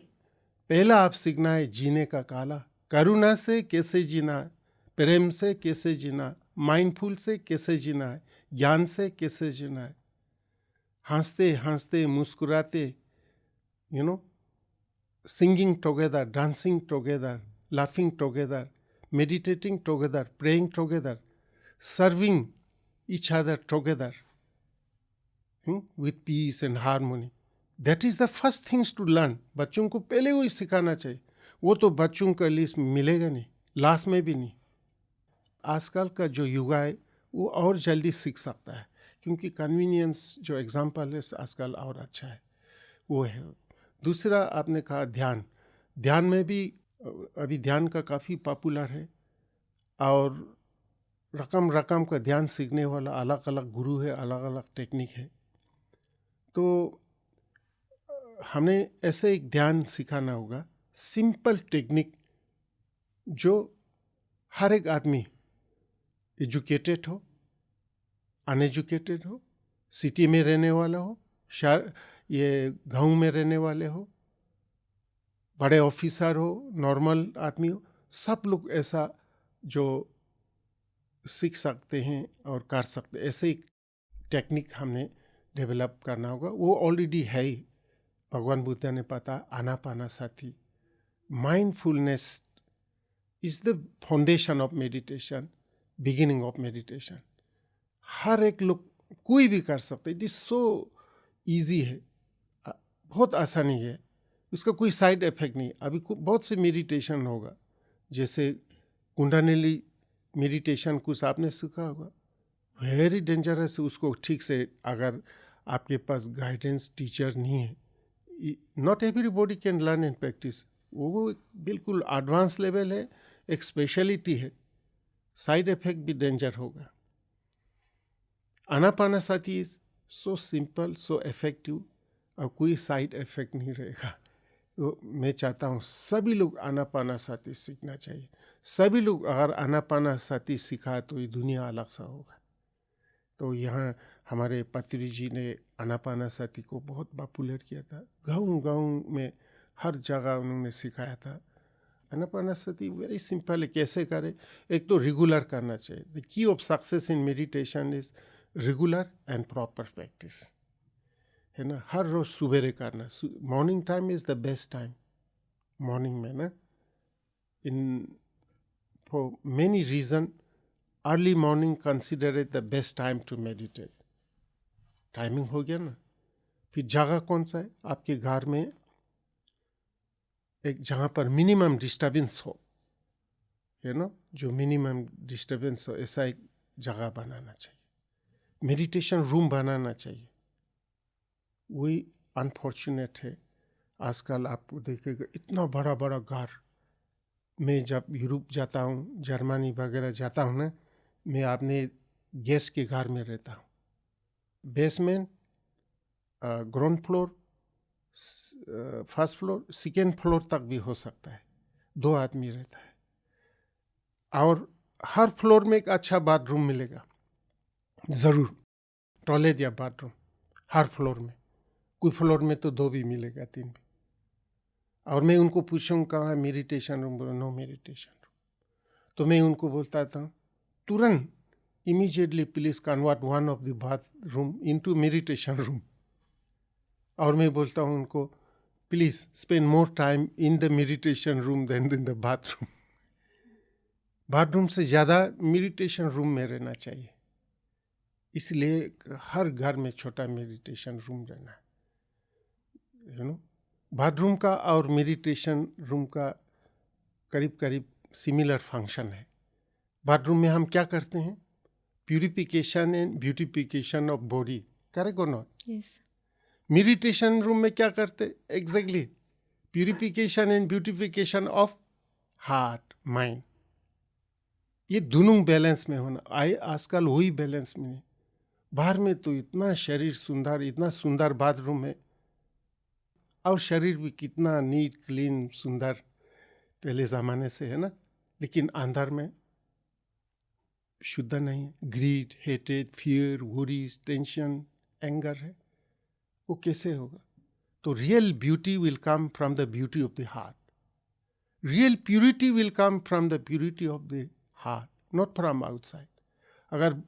पहला आप सीखना है जीने का काला। करुणा से कैसे जीना है, प्रेम से कैसे जीना है, माइंडफुल से कैसे जीना है, ज्ञान से कैसे जीना है, हंसते हंसते मुस्कुराते, you know, singing together, dancing together, laughing together, meditating together, praying together, serving each other together, with peace and harmony. That is the first things to learn. बच्चों को पहले वही सिखाना चाहिए। वो तो बच्चों का लिस्ट मिलेगा नहीं, लास्ट में भी नहीं। आजकल का जो युग है वो और जल्दी सीख सकता है, क्योंकि कन्वीनियंस जो एग्जाम्पल है आजकल और अच्छा है, वो है। दूसरा आपने कहा ध्यान। ध्यान में भी अभी ध्यान का काफ़ी पॉपुलर है, और रकम रकम का ध्यान सीखने वाला अलग अलग गुरु है, अलग अलग टेक्निक है। तो हमें ऐसे एक ध्यान सिखाना होगा, सिंपल टेक्निक, जो हर एक आदमी, एजुकेटेड हो, अनएजुकेटेड हो, सिटी में रहने वाला हो, शहर ये गांव में रहने वाले हो, बड़े ऑफिसर हो, नॉर्मल आदमी हो, सब लोग ऐसा जो सीख सकते हैं और कर सकते, ऐसे एक टेक्निक हमने डेवलप करना होगा। वो ऑलरेडी है ही, भगवान बुद्ध ने पता, Anapanasati, mindfulness is the foundation of meditation, beginning of meditation. हर एक लोग कोई भी कर सकते, इट इज सो ईजी है, बहुत आसानी है, उसका कोई साइड इफेक्ट नहीं। अभी बहुत से मेडिटेशन होगा, जैसे कुंडलिनी मेडिटेशन कुछ आपने सीखा होगा, वेरी डेंजरस है। उसको ठीक से अगर आपके पास गाइडेंस टीचर नहीं है, not everybody can learn and practice. वो बिल्कुल एडवांस लेवल है, एक स्पेशलिटी है, साइड इफेक्ट भी डेंजर होगा। Anapanasati is so simple, so effective, और कोई साइड इफेक्ट नहीं रहेगा। तो मैं चाहता हूँ सभी लोग आनापानासति सीखना चाहिए। सभी लोग अगर आनापानासति सीखा तो ये दुनिया अलग सा होगा। तो यहाँ हमारे पत्री जी ने आनापानासति को बहुत पॉपुलर किया था, गाँव गाँव में हर जगह उन्होंने सिखाया था। आनापानासति वेरी सिंपल है, कैसे करें? एक तो रेगुलर करना चाहिए। The key of success in meditation is regular and proper practice, है ना। हर रोज सुबेरे करना, morning time is the best time, morning में ना। In for many reason early morning consider it the best time to meditate. Timing हो गया ना। फिर जगह कौन सा है? आपके घर में एक जहाँ पर मिनिमम डिस्टर्बेंस हो, है ना, जो मिनिमम डिस्टर्बेंस हो, ऐसा एक जगह बनाना चाहिए। मेडिटेशन रूम बनाना चाहिए। वही अनफॉर्चुनेट है, आजकल आप देखेगा इतना बड़ा बड़ा घर। मैं जब यूरोप जाता हूँ, जर्मनी वगैरह जाता हूँ ना, मैं अपने गेस्ट के घर में रहता हूँ। Basement, ground floor, first floor, second floor तक भी हो सकता है, 2 आदमी रहता है। और हर फ्लोर में एक अच्छा बाथरूम मिलेगा ज़रूर, टॉयलेट या बाथरूम हर फ्लोर में। कोई फ्लोर में तो 2 भी मिलेगा, 3 भी। और मैं उनको पूछूँ कहाँ मेडिटेशन रूम, बोलो नो मेडिटेशन रूम। तो मैं उनको बोलता था तुरंत immediately please convert one of the bathroom into meditation room. और मैं बोलता हूँ उनको please spend more time in the meditation room then in the bathroom. Bathroom से ज़्यादा मेडिटेशन रूम में रहना चाहिए। इसलिए हर घर में छोटा मेडिटेशन रूम रहना है, यू नो। बाथरूम का और मेडिटेशन रूम का करीब करीब सिमिलर फंक्शन है। बाथरूम में हम क्या करते हैं? Purification and beautification of body, correct और नॉट? यस। मेडिटेशन रूम में क्या करते? Exactly purification and beautification of heart, mind. ये दोनों बैलेंस में होना। आजकल वही बैलेंस में नहीं। बाहर में तो इतना शरीर सुंदर, इतना सुंदर बाथरूम है, और शरीर भी कितना नीट क्लीन सुंदर पहले ज़माने से है ना, लेकिन अंदर में शुद्ध नहीं है। Greed, hated, fear, worries, tension, anger है। वो कैसे होगा? तो real beauty will come from the beauty of the heart. Real purity will come from the purity of the heart, not from outside. अगर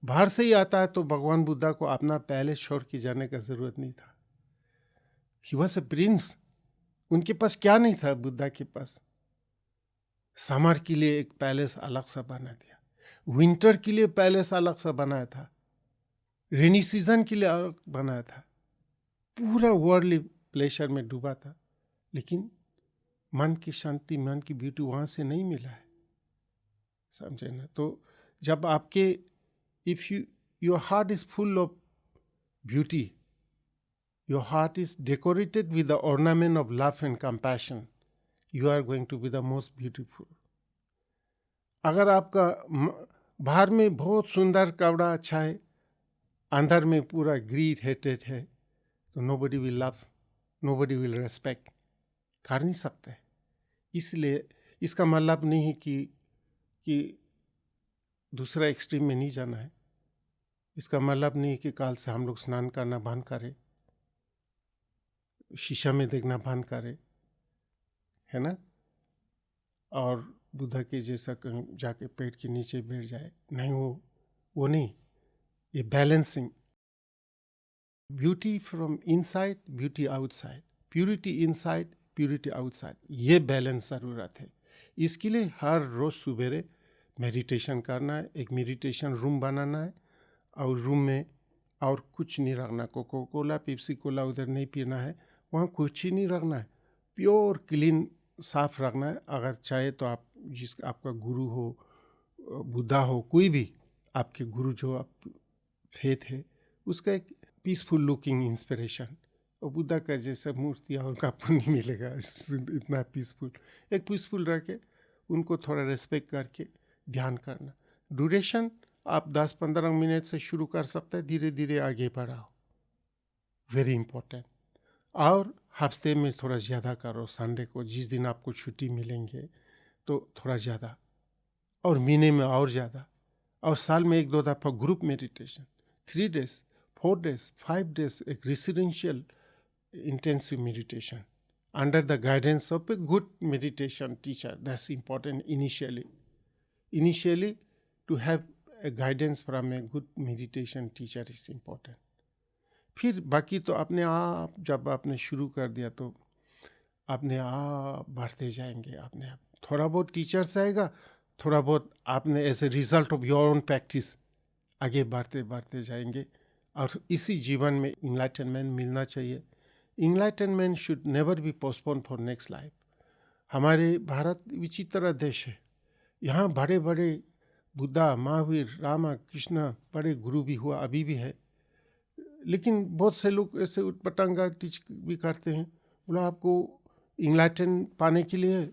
बाहर से ही आता है तो भगवान बुद्धा को अपना पैलेस छोड़ के जाने का जरूरत नहीं था. He was a prince. उनके पास क्या नहीं था बुद्धा के पास? समर के लिए एक पैलेस अलग सा बना दिया, विंटर के लिए पैलेस अलग सा बनाया था, रेनी सीजन के लिए अलग बनाया था, पूरा वर्ल्डली प्लेजर में डूबा था. लेकिन मन की शांति, मन की ब्यूटी वहाँ से नहीं मिला है, समझे ना. तो जब आपके if your heart is full of beauty, your heart is decorated with the ornament of love and compassion, you are going to be the most beautiful. अगर आपका बाहर में बहुत सुंदर कपड़ा अच्छा है, अंदर में पूरा ग्रीड हेटेड है, तो nobody will love, nobody will respect. कर नहीं सकते. इसलिए इसका मतलब नहीं है कि दूसरा एक्सट्रीम में नहीं जाना है. इसका मतलब नहीं है कि काल से हम लोग स्नान करना बंद करें, शीशा में देखना बंद करें, है ना, और बुद्धा के जैसा कहीं जाके पेट के नीचे बैठ जाए. नहीं, वो नहीं. ये balancing, beauty from inside, beauty outside, purity inside, purity outside, ये बैलेंस ज़रूरत है. इसके लिए हर रोज़ सुबेरे मेडिटेशन करना है, एक मेडिटेशन रूम बनाना है, और रूम में और कुछ नहीं रखना. कोको कोला, पेप्सी कोला उधर नहीं पीना है, वहाँ कुछ ही नहीं रखना है. प्योर क्लीन साफ रखना है. अगर चाहे तो आप आपका गुरु हो, बुद्धा हो, कोई भी आपके गुरु जो आप फेथ है, उसका एक पीसफुल लुकिंग इंस्पिरेशन, और बुद्धा का जैसा मूर्ति और आपको नहीं मिलेगा इतना पीसफुल. एक पीसफुल रह के उनको थोड़ा रेस्पेक्ट करके ध्यान करना. ड्यूरेशन आप 10-15 मिनट से शुरू कर सकते हैं, धीरे धीरे आगे बढ़ाओ. Very important. और हफ्ते में थोड़ा ज़्यादा करो. संडे को जिस दिन आपको छुट्टी मिलेंगे तो थोड़ा ज़्यादा, और महीने में और ज़्यादा, और साल में 1-2 दफ़ा group meditation, 3 days, 4 days, 5 days, एक residential intensive meditation under the guidance of a good meditation teacher. That's important initially to have a guidance from a good meditation teacher is important. फिर बाकी तो अपने आप, जब आपने शुरू कर दिया तो अपने आप बढ़ते जाएंगे. अपने आप थोड़ा बहुत टीचर्स आएगा, थोड़ा बहुत आपने as a result of your own practice आगे बढ़ते बढ़ते जाएंगे. और इसी जीवन में इनलाइटनमेंट मिलना चाहिए. Enlightenment should never be postponed for next life. हमारे भारत विचित्र देश है. यहाँ बड़े बड़े बुद्धा, महावीर, रामा, कृष्णा, बड़े गुरु भी हुआ, अभी भी है. लेकिन बहुत से लोग ऐसे उटपटांगा टीच भी करते हैं. बोला आपको इंलाइटन पाने के लिए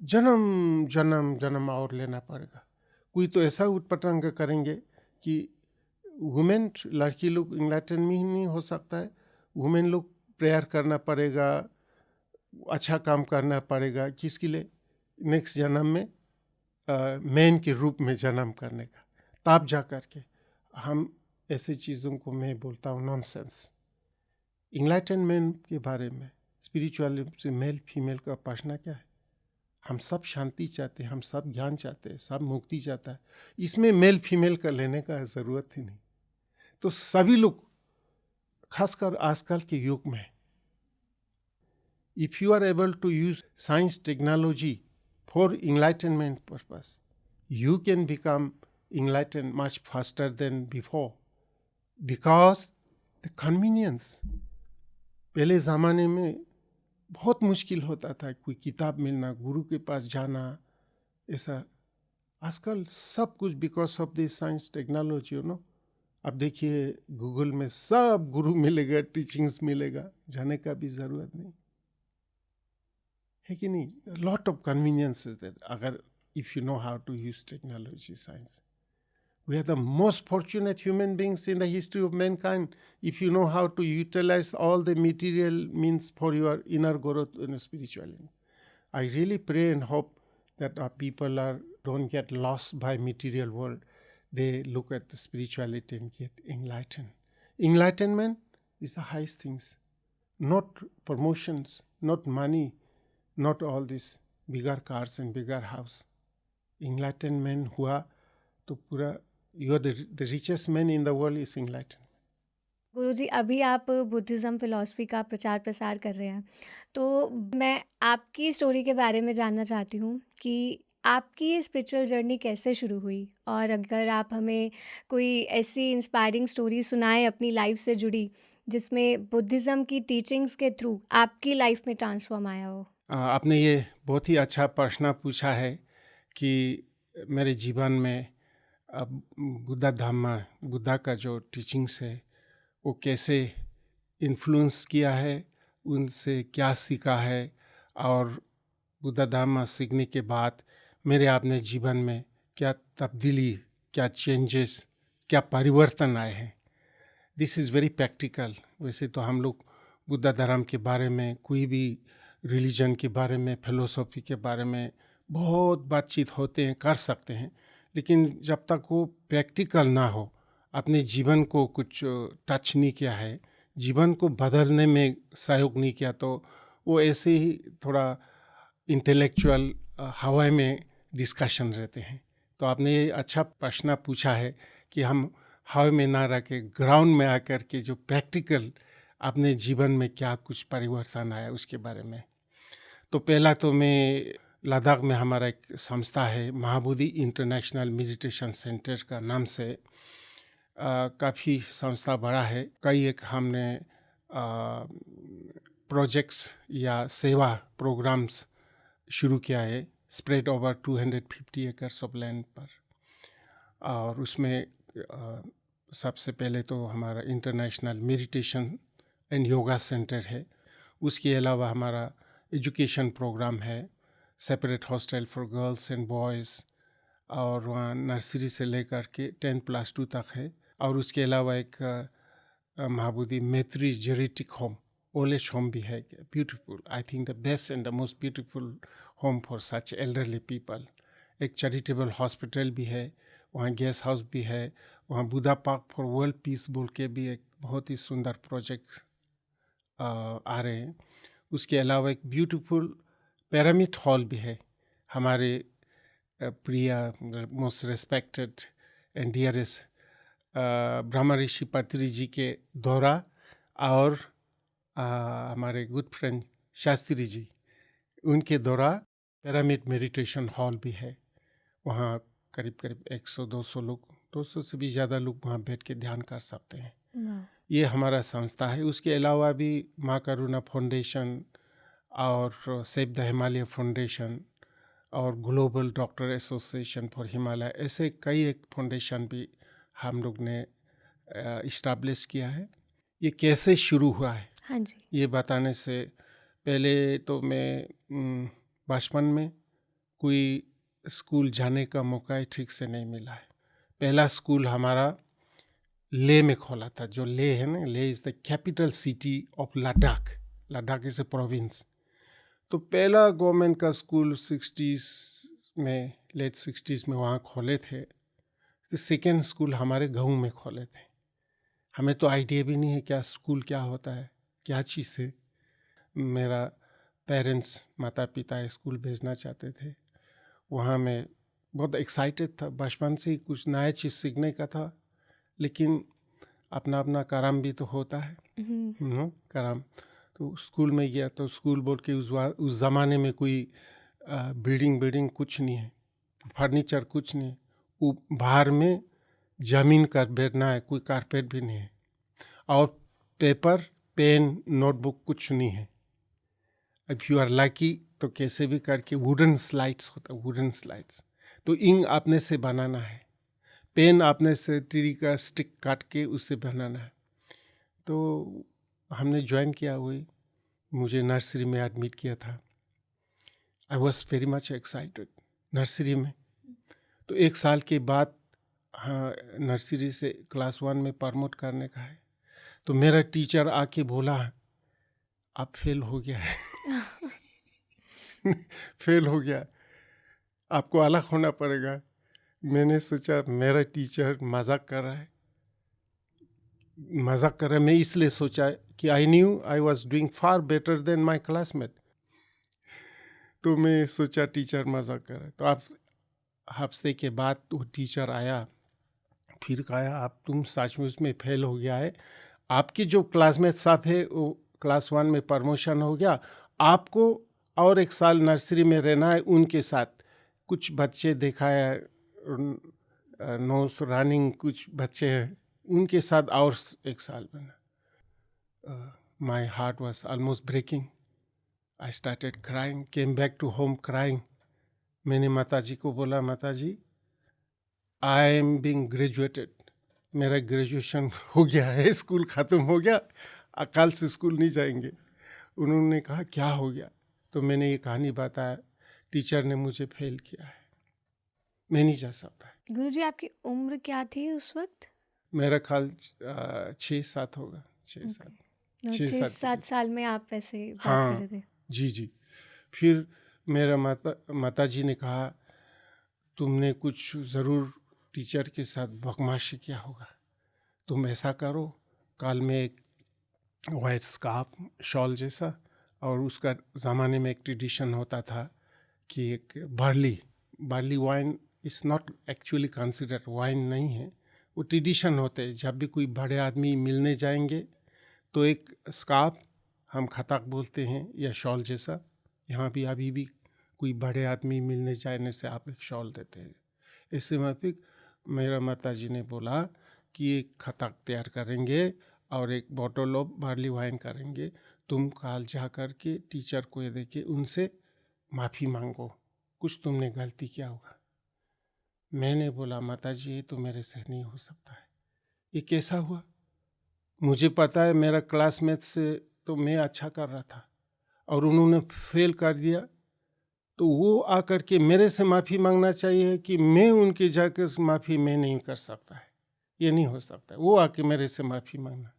जन्म जन्म जन्म और लेना पड़ेगा. कोई तो ऐसा उटपटांगा करेंगे कि वुमेन, लड़की लोग इंलाइटन में ही नहीं हो सकता है. वुमेन लोग प्रेयर करना पड़ेगा, अच्छा काम करना पड़ेगा. किसके लिए? नेक्स्ट जन्म में मैन के रूप में जन्म करने का. तब जा कर के हम ऐसे चीज़ों को मैं बोलता हूँ नॉनसेंस. इंलाइटनमेंट के बारे में स्पिरिचुअलिटी से मेल फीमेल का प्रश्न क्या है? हम सब शांति चाहते हैं, हम सब ज्ञान चाहते हैं, सब मुक्ति चाहता है. इसमें मेल फीमेल का लेने का ज़रूरत ही नहीं. तो सभी लोग, खासकर आजकल के युग में, if you are able to use science technology for enlightenment purpose, you can become enlightened much faster than before, because the convenience. पहले ज़माने में बहुत मुश्किल होता था कोई किताब मिलना, गुरु के पास जाना, ऐसा. आजकल सब कुछ because of this science technology, you know. अब देखिए गूगल में सब गुरु मिलेगा, टीचिंग्स मिलेगा, जाने का भी ज़रूरत नहीं है कि नहीं. लॉट ऑफ कन्वीनियंसेस दैट, अगर if you know how to use technology, science. We are the most fortunate human beings in the history of mankind if you know how to utilize all the material means for your inner growth and spirituality. I really pray and hope that our people don't get lost by material world. They look at the spirituality and get enlightened. Enlightenment is the highest things. not promotions, not money, not all this bigger cars and bigger house. Enlightenment हुआ तो पूरा you are the richest man in the world is enlightened. गुरुजी अभी आप Buddhism philosophy का प्रचार प्रसार कर रहे हैं, तो मैं आपकी स्टोरी के बारे में जानना चाहती हूँ कि आपकी स्पिरिचुअल जर्नी कैसे शुरू हुई? और अगर आप हमें कोई ऐसी इंस्पायरिंग स्टोरी सुनाएँ अपनी लाइफ़ से जुड़ी, जिसमें बुद्धिज़्म की टीचिंग्स के थ्रू आपकी लाइफ़ में ट्रांसफ़ॉर्म आया हो? आपने ये बहुत ही अच्छा प्रश्न पूछा है कि मेरे जीवन में बुद्धा धम्मा, बुद्धा का जो टीचिंग्स है वो कैसे इन्फ्लुएंस किया है, उनसे क्या सीखा है, और बुद्धा धम्मा सीखने के बाद मेरे अपने जीवन में क्या तब्दीली, क्या चेंजेस, क्या परिवर्तन आए हैं. This is very practical. वैसे तो हम लोग बुद्धा धर्म के बारे में, कोई भी रिलीजन के बारे में, फिलोसॉफी के बारे में बहुत बातचीत होते हैं, कर सकते हैं, लेकिन जब तक वो प्रैक्टिकल ना हो, अपने जीवन को कुछ टच नहीं किया है, जीवन को बदलने में सहयोग नहीं किया, तो वो ऐसे ही थोड़ा इंटेलेक्चुअल हवा में डिस्कशन रहते हैं. तो आपने ये अच्छा प्रश्न पूछा है कि हम हवा में ना रह के ग्राउंड में आकर के जो प्रैक्टिकल अपने जीवन में क्या कुछ परिवर्तन आया उसके बारे में. तो पहला तो मैं लद्दाख में हमारा एक संस्था है, महाबोधि इंटरनेशनल मेडिटेशन सेंटर का नाम से. काफ़ी संस्था बड़ा है. कई एक हमने प्रोजेक्ट्स या सेवा प्रोग्राम्स शुरू किया है, spread over 250 acres of land पर. और उसमें सबसे पहले तो हमारा international meditation and yoga centre है. उसके अलावा हमारा एजुकेशन प्रोग्राम है, separate hostel for girls and boys, और वहाँ नर्सरी से लेकर के 10+2 तक है. और उसके अलावा एक महाबोधि मैत्री जेरेटिक होम, ओल्ड एज होम भी है. Beautiful, I think the best and the most beautiful home for such elderly people. एक चैरिटेबल हॉस्पिटल भी है, वहाँ गेस्ट हाउस भी है. वहाँ Buddha park for world peace बोल के भी एक बहुत ही सुंदर प्रोजेक्ट आ रहे हैं. उसके अलावा एक ब्यूटीफुल पिरामिड हॉल भी है. हमारे प्रिय, most respected and dearest Brahma Rishi Patri ji के द्वारा और हमारे गुड फ्रेंड शास्त्री जी, उनके द्वारा पिरामिड मेडिटेशन हॉल भी है. वहाँ करीब करीब 100-200 लोग, 200 से भी ज़्यादा लोग वहाँ बैठ के ध्यान कर सकते हैं. ये हमारा संस्था है. उसके अलावा भी माँ करुणा फाउंडेशन और सेव द हिमालय फाउंडेशन और global doctor association for Himalaya, ऐसे कई एक फाउंडेशन भी हम लोग ने इस्टेब्लिश किया है. ये कैसे शुरू हुआ है, हाँ जी, ये बताने से पहले तो मैं बचपन में कोई स्कूल जाने का मौका ठीक से नहीं मिला है. पहला स्कूल हमारा लेह में खोला था. जो लेह है ना, Leh is the capital city of Ladakh. Ladakh is a province. तो पहला गवर्नमेंट का स्कूल 60s में, लेट 60s में वहाँ खोले थे. तो सेकेंड स्कूल हमारे गाँव में खोले थे. हमें तो आइडिया भी नहीं है क्या स्कूल क्या होता है, क्या चीज़ है. मेरा पेरेंट्स, माता पिता स्कूल भेजना चाहते थे. वहाँ मैं बहुत एक्साइटेड था. बचपन से ही कुछ नया चीज़ सीखने का था, लेकिन अपना अपना काम भी तो होता है, काम. तो स्कूल में गया तो स्कूल बोल के उस ज़माने में कोई बिल्डिंग कुछ नहीं है, फर्नीचर कुछ नहीं है. वो बाहर में ज़मीन का बैठना है, कोई कारपेट भी नहीं है, और पेपर, पेन, नोटबुक कुछ नहीं है. इफ़ यू आर लकी तो कैसे भी करके वुडन स्लाइड्स होता है, वुडन स्लाइड्स. तो इंक आपने से बनाना है, पेन आपने से ट्री का स्टिक काट के उससे बनाना है. तो हमने ज्वाइन किया. हुई मुझे नर्सरी में एडमिट किया था. I was very much excited nursery में. तो 1 साल के बाद हाँ, नर्सरी से क्लास 1 में प्रमोट करने का है. तो मेरा टीचर आके बोला, आप फेल हो गया है. फेल हो गया, आपको अलग होना पड़ेगा. मैंने सोचा मेरा टीचर मजाक कर रहा है. मैं इसलिए सोचा कि I knew I was doing far better than my classmate. तो मैं सोचा टीचर मजाक कर रहा है। तो आप हफ्ते के बाद वो टीचर आया, फिर कहा आप तुम सचमुच में फेल हो गया है, आपकी जो क्लासमेट साहब है वो क्लास 1 में प्रमोशन हो गया, आपको और एक साल नर्सरी में रहना है उनके साथ। कुछ बच्चे देखा है नोस रनिंग, कुछ बच्चे हैं उनके साथ और एक साल बना। My heart was almost breaking. I started crying, came back to home crying. मैंने माता जी को बोला, माता जी आई एम बीइंग ग्रेजुएटेड, मेरा ग्रेजुएशन हो गया है, स्कूल ख़त्म हो गया, कल से स्कूल नहीं जाएंगे। उन्होंने कहा क्या हो गया? तो मैंने ये कहानी बताया, टीचर ने मुझे फेल किया है, मैं नहीं जा सकता। गुरुजी आपकी उम्र क्या थी उस वक्त? मेरा ख्याल 6-7 होगा, 6-7 6-7 साल में आप ऐसे बात कर हाँ रहे थे? जी। फिर मेरा माता जी ने कहा तुमने कुछ ज़रूर टीचर के साथ बदमाशी किया होगा, तुम ऐसा करो, कल में एक वाइट स्कार्फ शॉल जैसा, और उसका ज़माने में एक ट्रेडिशन होता था कि एक barley wine is not actually considered wine, नहीं है वो, ट्रेडिशन होते हैं। जब भी कोई बड़े आदमी मिलने जाएंगे तो एक स्कार्फ, हम खताक बोलते हैं, या शॉल जैसा, यहाँ भी अभी भी कोई बड़े आदमी मिलने जाने से आप एक शॉल देते हैं। इससे मुताबिक मेरा माता जी ने बोला कि एक खताक तैयार करेंगे और एक बॉटल ऑफ बार्ली वाइन करेंगे, तुम कल जा कर के टीचर को ये देके उनसे माफ़ी मांगो, कुछ तुमने गलती किया होगा। मैंने बोला माता जी ये तो मेरे से नहीं हो सकता है, ये कैसा हुआ? मुझे पता है मेरा क्लासमेट से तो मैं अच्छा कर रहा था और उन्होंने फेल कर दिया, तो वो आकर के मेरे से माफ़ी मांगना चाहिए कि मैं उनके जाकर माफ़ी मैं नहीं कर सकता है, ये नहीं हो सकता है, वो आके मेरे से माफ़ी मांगना।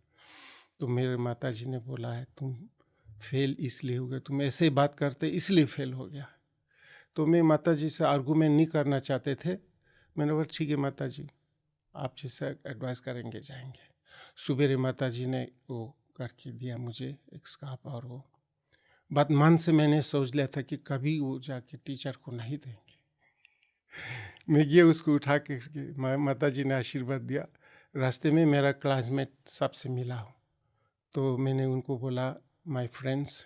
तो मेरे माता जी ने बोला है तुम फेल इसलिए हो गया, तुम ऐसे बात करते इसलिए फेल हो गया। तो मैं माता जी से आर्गूमेंट नहीं करना चाहते थे। मैंने बोला ठीक है माता जी, आप जैसा एडवाइस करेंगे जाएंगे। सुबेरे माता जी ने वो करके दिया मुझे एक स्कार्फ, और वो बात मन से मैंने सोच लिया था कि कभी वो जाके टीचर को नहीं देंगे। मैं गया उसको उठा के, माता जी ने आशीर्वाद दिया। रास्ते में मेरा क्लासमेट सबसे मिला हूँ, तो मैंने उनको बोला माय फ्रेंड्स,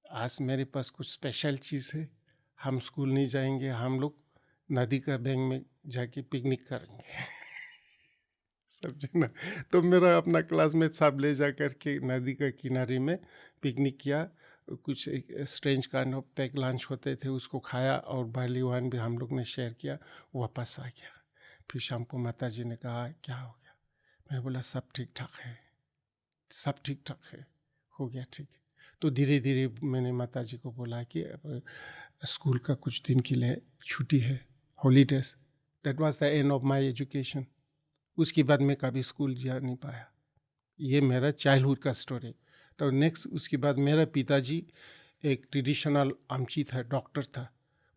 आज मेरे पास कुछ स्पेशल चीज़ है, हम स्कूल नहीं जाएंगे, हम लोग नदी का बैंक में जाके पिकनिक करेंगे। समझे ना? तो मेरा अपना क्लासमेट साहब ले जा कर के नदी के किनारे में पिकनिक किया, कुछ एक strange kind of pack lunch होते थे उसको खाया, और बार्ली वाइन भी हम लोग ने शेयर किया, वापस आ गया। फिर शाम को माता जी ने कहा क्या हो गया? मैं बोला सब ठीक ठाक है, सब ठीक ठाक है, हो गया ठीक। तो धीरे धीरे मैंने माता जी को बोला कि अब स्कूल का कुछ दिन के लिए छुट्टी है, holidays. That was the end of my education. उसके बाद मैं कभी स्कूल जा नहीं पाया। ये मेरा चाइल्डहुड का स्टोरी। तो नेक्स्ट उसके बाद मेरा पिताजी एक ट्रेडिशनल आमची था, डॉक्टर था।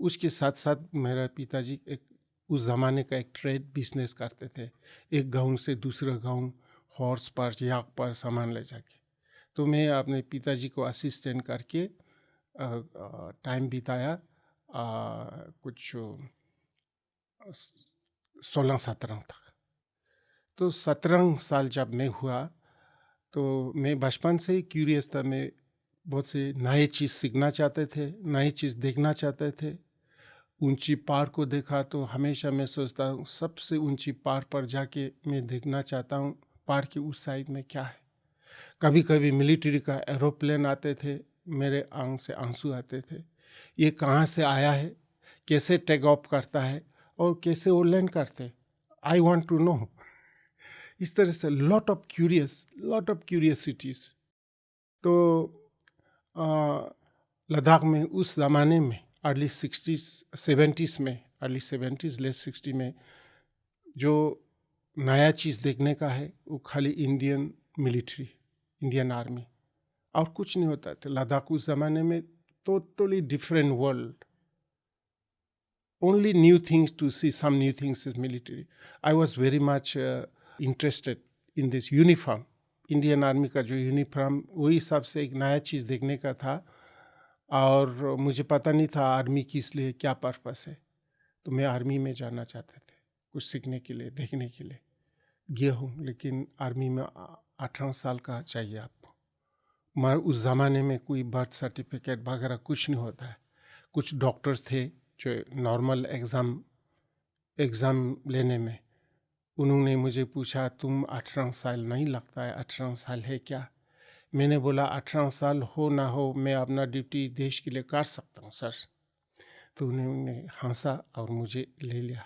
उसके साथ साथ मेरा पिताजी एक उस ज़माने का एक ट्रेड बिजनेस करते थे, एक गांव से दूसरा गांव हॉर्स पर याक पर सामान ले जाके। तो मैं अपने पिताजी को असिस्टेंट करके टाइम बिताया, कुछ 16-17 तक। तो 17 साल जब मैं हुआ तो मैं बचपन से ही क्यूरियस था, मैं बहुत से नए चीज़ सीखना चाहते थे, नई चीज़ देखना चाहते थे। ऊंची पहाड़ को देखा तो हमेशा मैं सोचता हूँ सबसे ऊंची पहाड़ पर जाके मैं देखना चाहता हूँ पहाड़ के उस साइड में क्या है। कभी कभी मिलिट्री का एरोप्लेन आते थे, मेरे आंख से आंसू आते थे, ये कहाँ से आया है, कैसे टेक ऑफ करता है और कैसे वो लैंड करते, आई वांट टू नो। इस तरह से लॉट ऑफ क्यूरियसिटीज़। तो लद्दाख में उस ज़माने में अर्ली 70s में, अर्ली 70s लेट 60 में जो नया चीज़ देखने का है वो खाली इंडियन मिलिट्री, इंडियन आर्मी, और कुछ नहीं होता था। लद्दाख उस ज़माने में totally different world, only new things to see, some new things is military. I was very much interested in this uniform, Indian army का जो यूनिफॉर्म, वही सबसे एक नया चीज़ देखने का था। और मुझे पता नहीं था आर्मी किस लिए, क्या पर्पस है। तो मैं आर्मी में जाना चाहते थे, कुछ सीखने के लिए, देखने के लिए गया हूँ। लेकिन आर्मी में 18 साल का चाहिए आपको। मगर उस ज़माने में कोई बर्थ सर्टिफिकेट वगैरह कुछ नहीं होता है। कुछ डॉक्टर्स थे जो नॉर्मल एग्ज़ाम लेने में, उन्होंने मुझे पूछा तुम 18 साल नहीं लगता है, 18 साल है क्या? मैंने बोला 18 साल हो ना हो, मैं अपना ड्यूटी देश के लिए कर सकता हूँ सर। तो उन्होंने हंसा और मुझे ले लिया।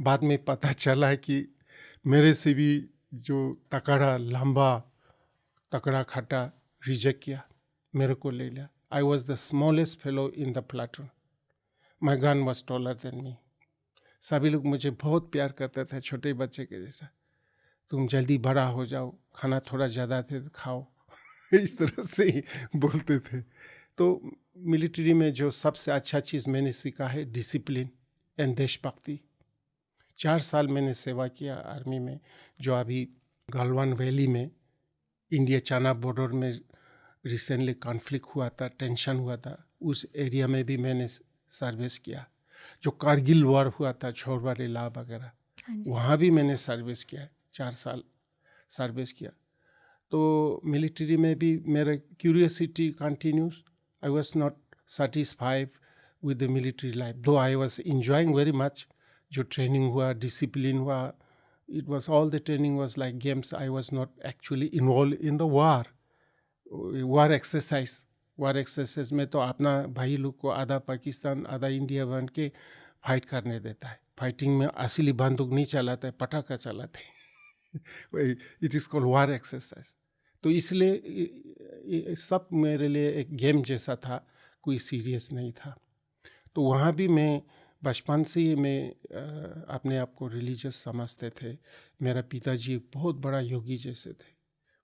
बाद में पता चला कि मेरे से भी जो तकड़ा लंबा तकड़ा खट्टा रिजेक्ट किया, मेरे को ले लिया। I was the smallest fellow in the platoon. My gun was taller than me. सभी लोग मुझे बहुत प्यार करते थे, छोटे बच्चे के जैसा। तुम जल्दी बड़ा हो जाओ, खाना थोड़ा ज़्यादा थे तो खाओ इस तरह से ही बोलते थे। तो मिलिट्री में जो सबसे अच्छा चीज़ मैंने सीखा है डिसिप्लिन एंड देशभक्ति। 4 साल मैंने सेवा किया आर्मी में। जो अभी गलवान वैली में इंडिया चाइना बॉर्डर में रिसेंटली कॉन्फ्लिक्ट हुआ था, टेंशन हुआ था, उस एरिया में भी मैंने सर्विस किया। जो कारगिल वॉर हुआ था, छोरबाड़ी ला वगैरह, वहाँ भी मैंने सर्विस किया, 4 साल सर्विस किया। तो मिलिट्री में भी मेरा curiosity continues. I was not satisfied with the military life, though I was enjoying very much. जो ट्रेनिंग हुआ, डिसिप्लिन हुआ, it was all the training was like games. I was not actually involve in the war exercise में तो अपना भाई लोग को आधा पाकिस्तान आधा इंडिया बन के फाइट करने देता है। फाइटिंग में असली बंदूक नहीं चलाता है, पटाखा चलाते हैं। It is called war exercise. तो इसलिए सब मेरे लिए एक गेम जैसा था, कोई सीरियस नहीं था। तो वहाँ भी मैं बचपन से ही मैं अपने आप को रिलीजियस समझते थे। मेरा पिताजी एक बहुत बड़ा योगी जैसे थे,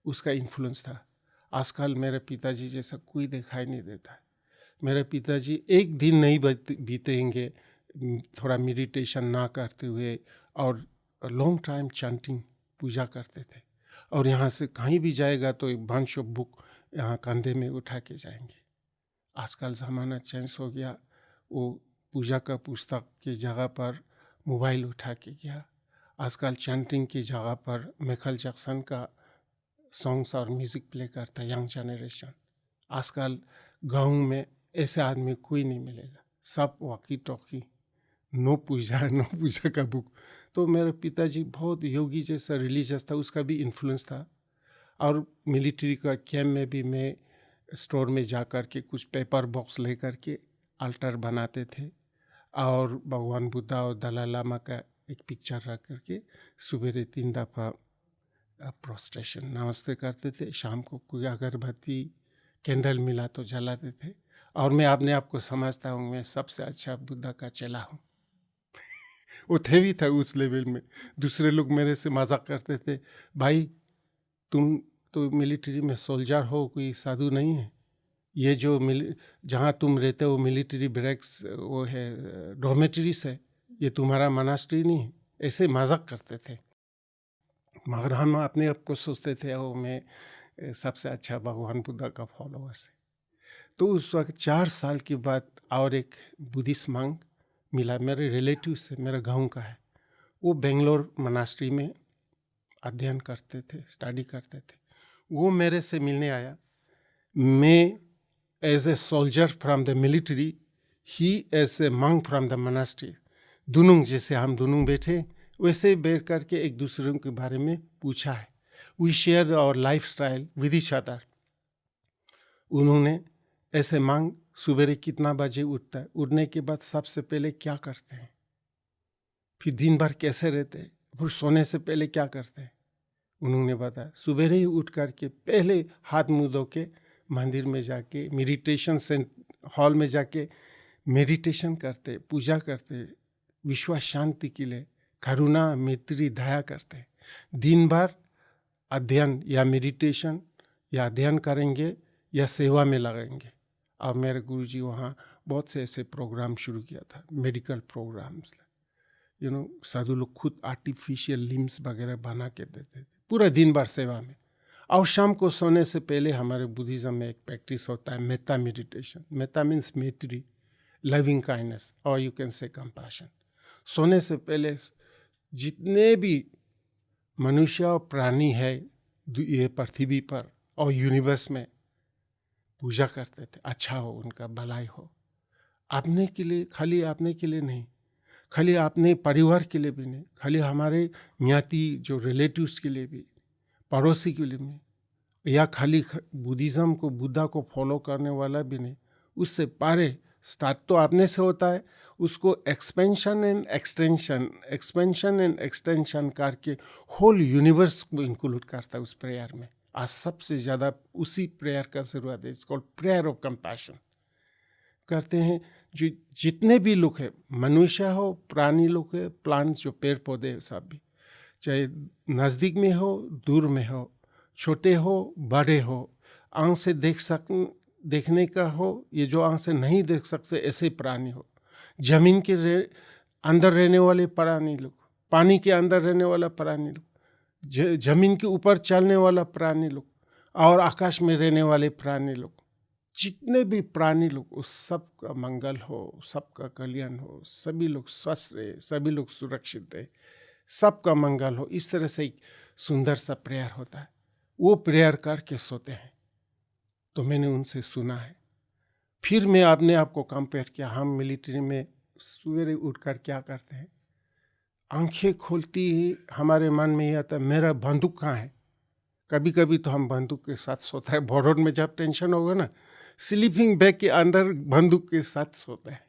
उसका इन्फ्लुएंस था। आजकल मेरे पिताजी जैसा कोई दिखाई नहीं देता है। मेरे पिताजी एक दिन नहीं बीतेंगे थोड़ा मेडिटेशन ना करते हुए, और लॉन्ग टाइम चैंटिंग पूजा करते थे। और यहाँ से कहीं भी जाएगा तो एक बंच ऑफ बुक यहाँ कंधे में उठा के जाएंगे। आजकल ज़माना चेंज हो गया, वो पूजा का पुस्तक की जगह पर मोबाइल उठा के गया। आजकल चैंटिंग की जगह पर माइकल जैक्सन का सॉन्ग्स और म्यूज़िक प्ले करता है यंग जनरेशन। आजकल गाँव में ऐसे आदमी कोई नहीं मिलेगा, सब वॉकी टॉकी, नो पूजा का बुक। तो मेरे पिताजी बहुत योगी जैसा रिलीजियस था, उसका भी इन्फ्लुएंस था। और मिलिट्री का कैंप में भी मैं स्टोर में जा कर के कुछ पेपर बॉक्स ले कर के अल्टर बनाते थे, और भगवान बुद्धा और दलाई लामा का एक पिक्चर रख करके सुबह 3 दफ़ा प्रोस्ट्रेशन नमस्ते करते थे। शाम को कोई अगरबत्ती कैंडल मिला तो जलाते थे। और मैं अपने आप को समझता हूँ मैं सबसे अच्छा बुद्धा का चेला हूँ। वो थे भी था उस लेवल में। दूसरे लोग मेरे से मजाक करते थे, भाई तुम तो मिलिट्री में सोल्जर हो, कोई साधु नहीं है। ये जो जहाँ तुम रहते हो मिलिट्री ब्रेक्स वो है, डॉर्मेटरीज है, ये तुम्हारा मनास्ट्री नहीं है। ऐसे मजाक करते थे। मगर हम अपने आप को सोचते थे ओ मैं सबसे अच्छा भगवान बुद्धा का फॉलोअर है। तो उस वक्त 4 साल के बाद और एक बुद्धिस्ट मंक मिला, मेरे रिलेटिव से, मेरे गांव का है। वो बेंगलोर मनास्ट्री में अध्ययन करते थे, स्टडी करते थे। वो मेरे से मिलने आया। मैं as a soldier from the military, he as a monk from the monastery. दोनों जैसे हम दोनों बैठे वैसे बैठ करके एक दूसरे के बारे में पूछा है। We share our lifestyle with each other. उन्होंने ऐसे मांग सुबह कितना बजे उठता है, उठने के बाद सबसे पहले क्या करते हैं, फिर दिन भर कैसे रहते हैं, फिर सोने से पहले क्या करते हैं। उन्होंने बताया सुबह ही उठ करके पहले हाथ मुँह धो के मंदिर में जाके मेडिटेशन हॉल में जाके मेडिटेशन करते, पूजा करते, विश्व शांति के लिए करुणा मैत्री दया करते। दिन भर अध्ययन या मेडिटेशन या अध्ययन करेंगे या सेवा में लगेंगे। और मेरे गुरुजी वहाँ बहुत से ऐसे प्रोग्राम शुरू किया था, मेडिकल प्रोग्राम्स। साधु लोग खुद आर्टिफिशियल लिम्स वगैरह बना के देते थे, पूरा दिन भर सेवा में। और शाम को सोने से पहले हमारे बुद्धिज्म में एक प्रैक्टिस होता है मेत्ता मेडिटेशन। मेत्ता मीन्स मैत्री, लविंग काइंडनेस, और यू कैन से कंपैशन। सोने से पहले जितने भी मनुष्य और प्राणी है ये पृथ्वी पर और यूनिवर्स में पूजा करते थे, अच्छा हो, उनका भलाई हो। अपने के लिए, खाली अपने के लिए नहीं, खाली अपने परिवार के लिए भी नहीं, खाली हमारे ज्ञाति जो रिलेटिव्स के लिए भी, पड़ोसी के लिए भी, या खाली बुद्धिज़्म को, बुद्धा को फॉलो करने वाला भी नहीं, उससे पारे स्टार्ट तो अपने से होता है, उसको एक्सपेंशन एंड एक्सटेंशन करके होल यूनिवर्स को इंक्लूड करता है उस प्रेयर में। आज सबसे ज़्यादा उसी प्रेयर का ज़रूरत है। It's called prayer of compassion. करते हैं जो जितने भी लोग हैं, मनुष्य हो, प्राणी लोग है, प्लांट्स जो पेड़ पौधे सब भी, चाहे नज़दीक में हो, दूर में हो, छोटे हो, बड़े हो, आँख से देखने का हो, ये जो आँख से नहीं देख सकते ऐसे प्राणी हो, जमीन के अंदर रहने वाले प्राणी लोग, पानी के अंदर रहने वाला प्राणी लोग, जमीन के ऊपर चलने वाला प्राणी लोग, और आकाश में रहने वाले प्राणी लोग, जितने भी प्राणी लोग, उस सब का मंगल हो, सबका कल्याण हो, सभी लोग स्वस्थ रहे, सभी लोग सुरक्षित रहे, सबका मंगल हो। इस तरह से एक सुंदर सा प्रेयर होता है। वो प्रेयर करके सोते हैं। तो मैंने उनसे सुना है। फिर मैं अपने आप को कंपेयर किया। हम मिलिट्री में सवेरे उठकर क्या करते हैं, आंखें खोलती ही हमारे मन में ये आता है मेरा बंदूक कहाँ है। कभी कभी तो हम बंदूक के साथ सोता है। बॉर्डर में जब टेंशन होगा ना, स्लीपिंग बैग के अंदर बंदूक के साथ सोता है।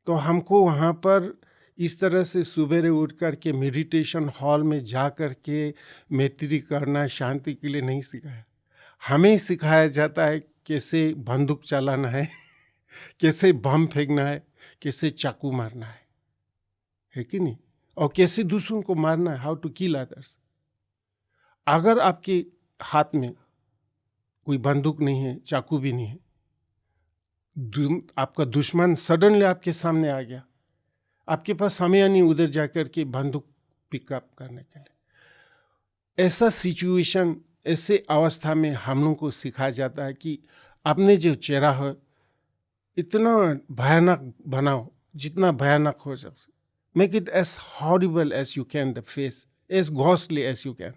तो हमको वहाँ पर इस तरह से सवेरे उठ कर के मेडिटेशन हॉल में जा कर के मैत्री करना शांति के लिए नहीं सिखाया। हमें सिखाया जाता है कैसे बंदूक चलाना है, कैसे बम फेंकना है, कैसे चाकू मारना है कि नहीं, और कैसे दूसरों को मारना है, हाउ टू किल अदर्स। अगर आपके हाथ में कोई बंदूक नहीं है, चाकू भी नहीं है, आपका दुश्मन सडनली आपके सामने आ गया, आपके पास समय नहीं उधर जाकर के बंदूक पिकअप करने के लिए। ऐसा सिचुएशन, ऐसे अवस्था में हम लोगों को सिखाया जाता है कि अपने जो चेहरा है इतना भयानक बनाओ, जितना भयानक हो सकते, make it as horrible as you can, the face as ghostly as you can,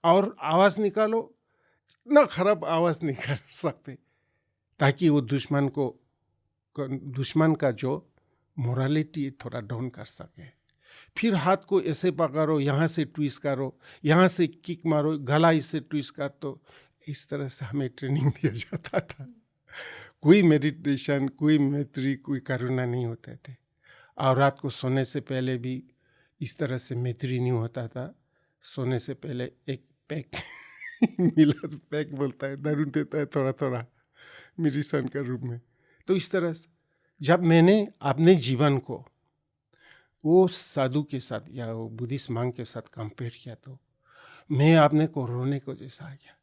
और आवाज़ निकालो, इतना खराब आवाज़ नहीं कर सकते, ताकि वो दुश्मन का जो मोरालिटी थोड़ा डाउन कर सके। फिर हाथ को ऐसे पकड़ो, यहाँ से ट्विस्ट करो, यहाँ से किक मारो, गला इससे ट्विस्ट कर। तो इस तरह से हमें ट्रेनिंग दिया जाता था। कोई मेडिटेशन, कोई मैत्री, कोई करुणा नहीं होते थे। और रात को सोने से पहले भी इस तरह से मैत्री नहीं होता था। सोने से पहले एक पैक मिला, तो पैक बोलता है, दारू देता है थोड़ा थोड़ा मेडिसन का रूप में। तो इस तरह से जब मैंने अपने जीवन को वो साधु के साथ या वो बुद्धिस्ट मंक के साथ कंपेयर किया, तो मैं अपने को रोने को जैसा आ गया।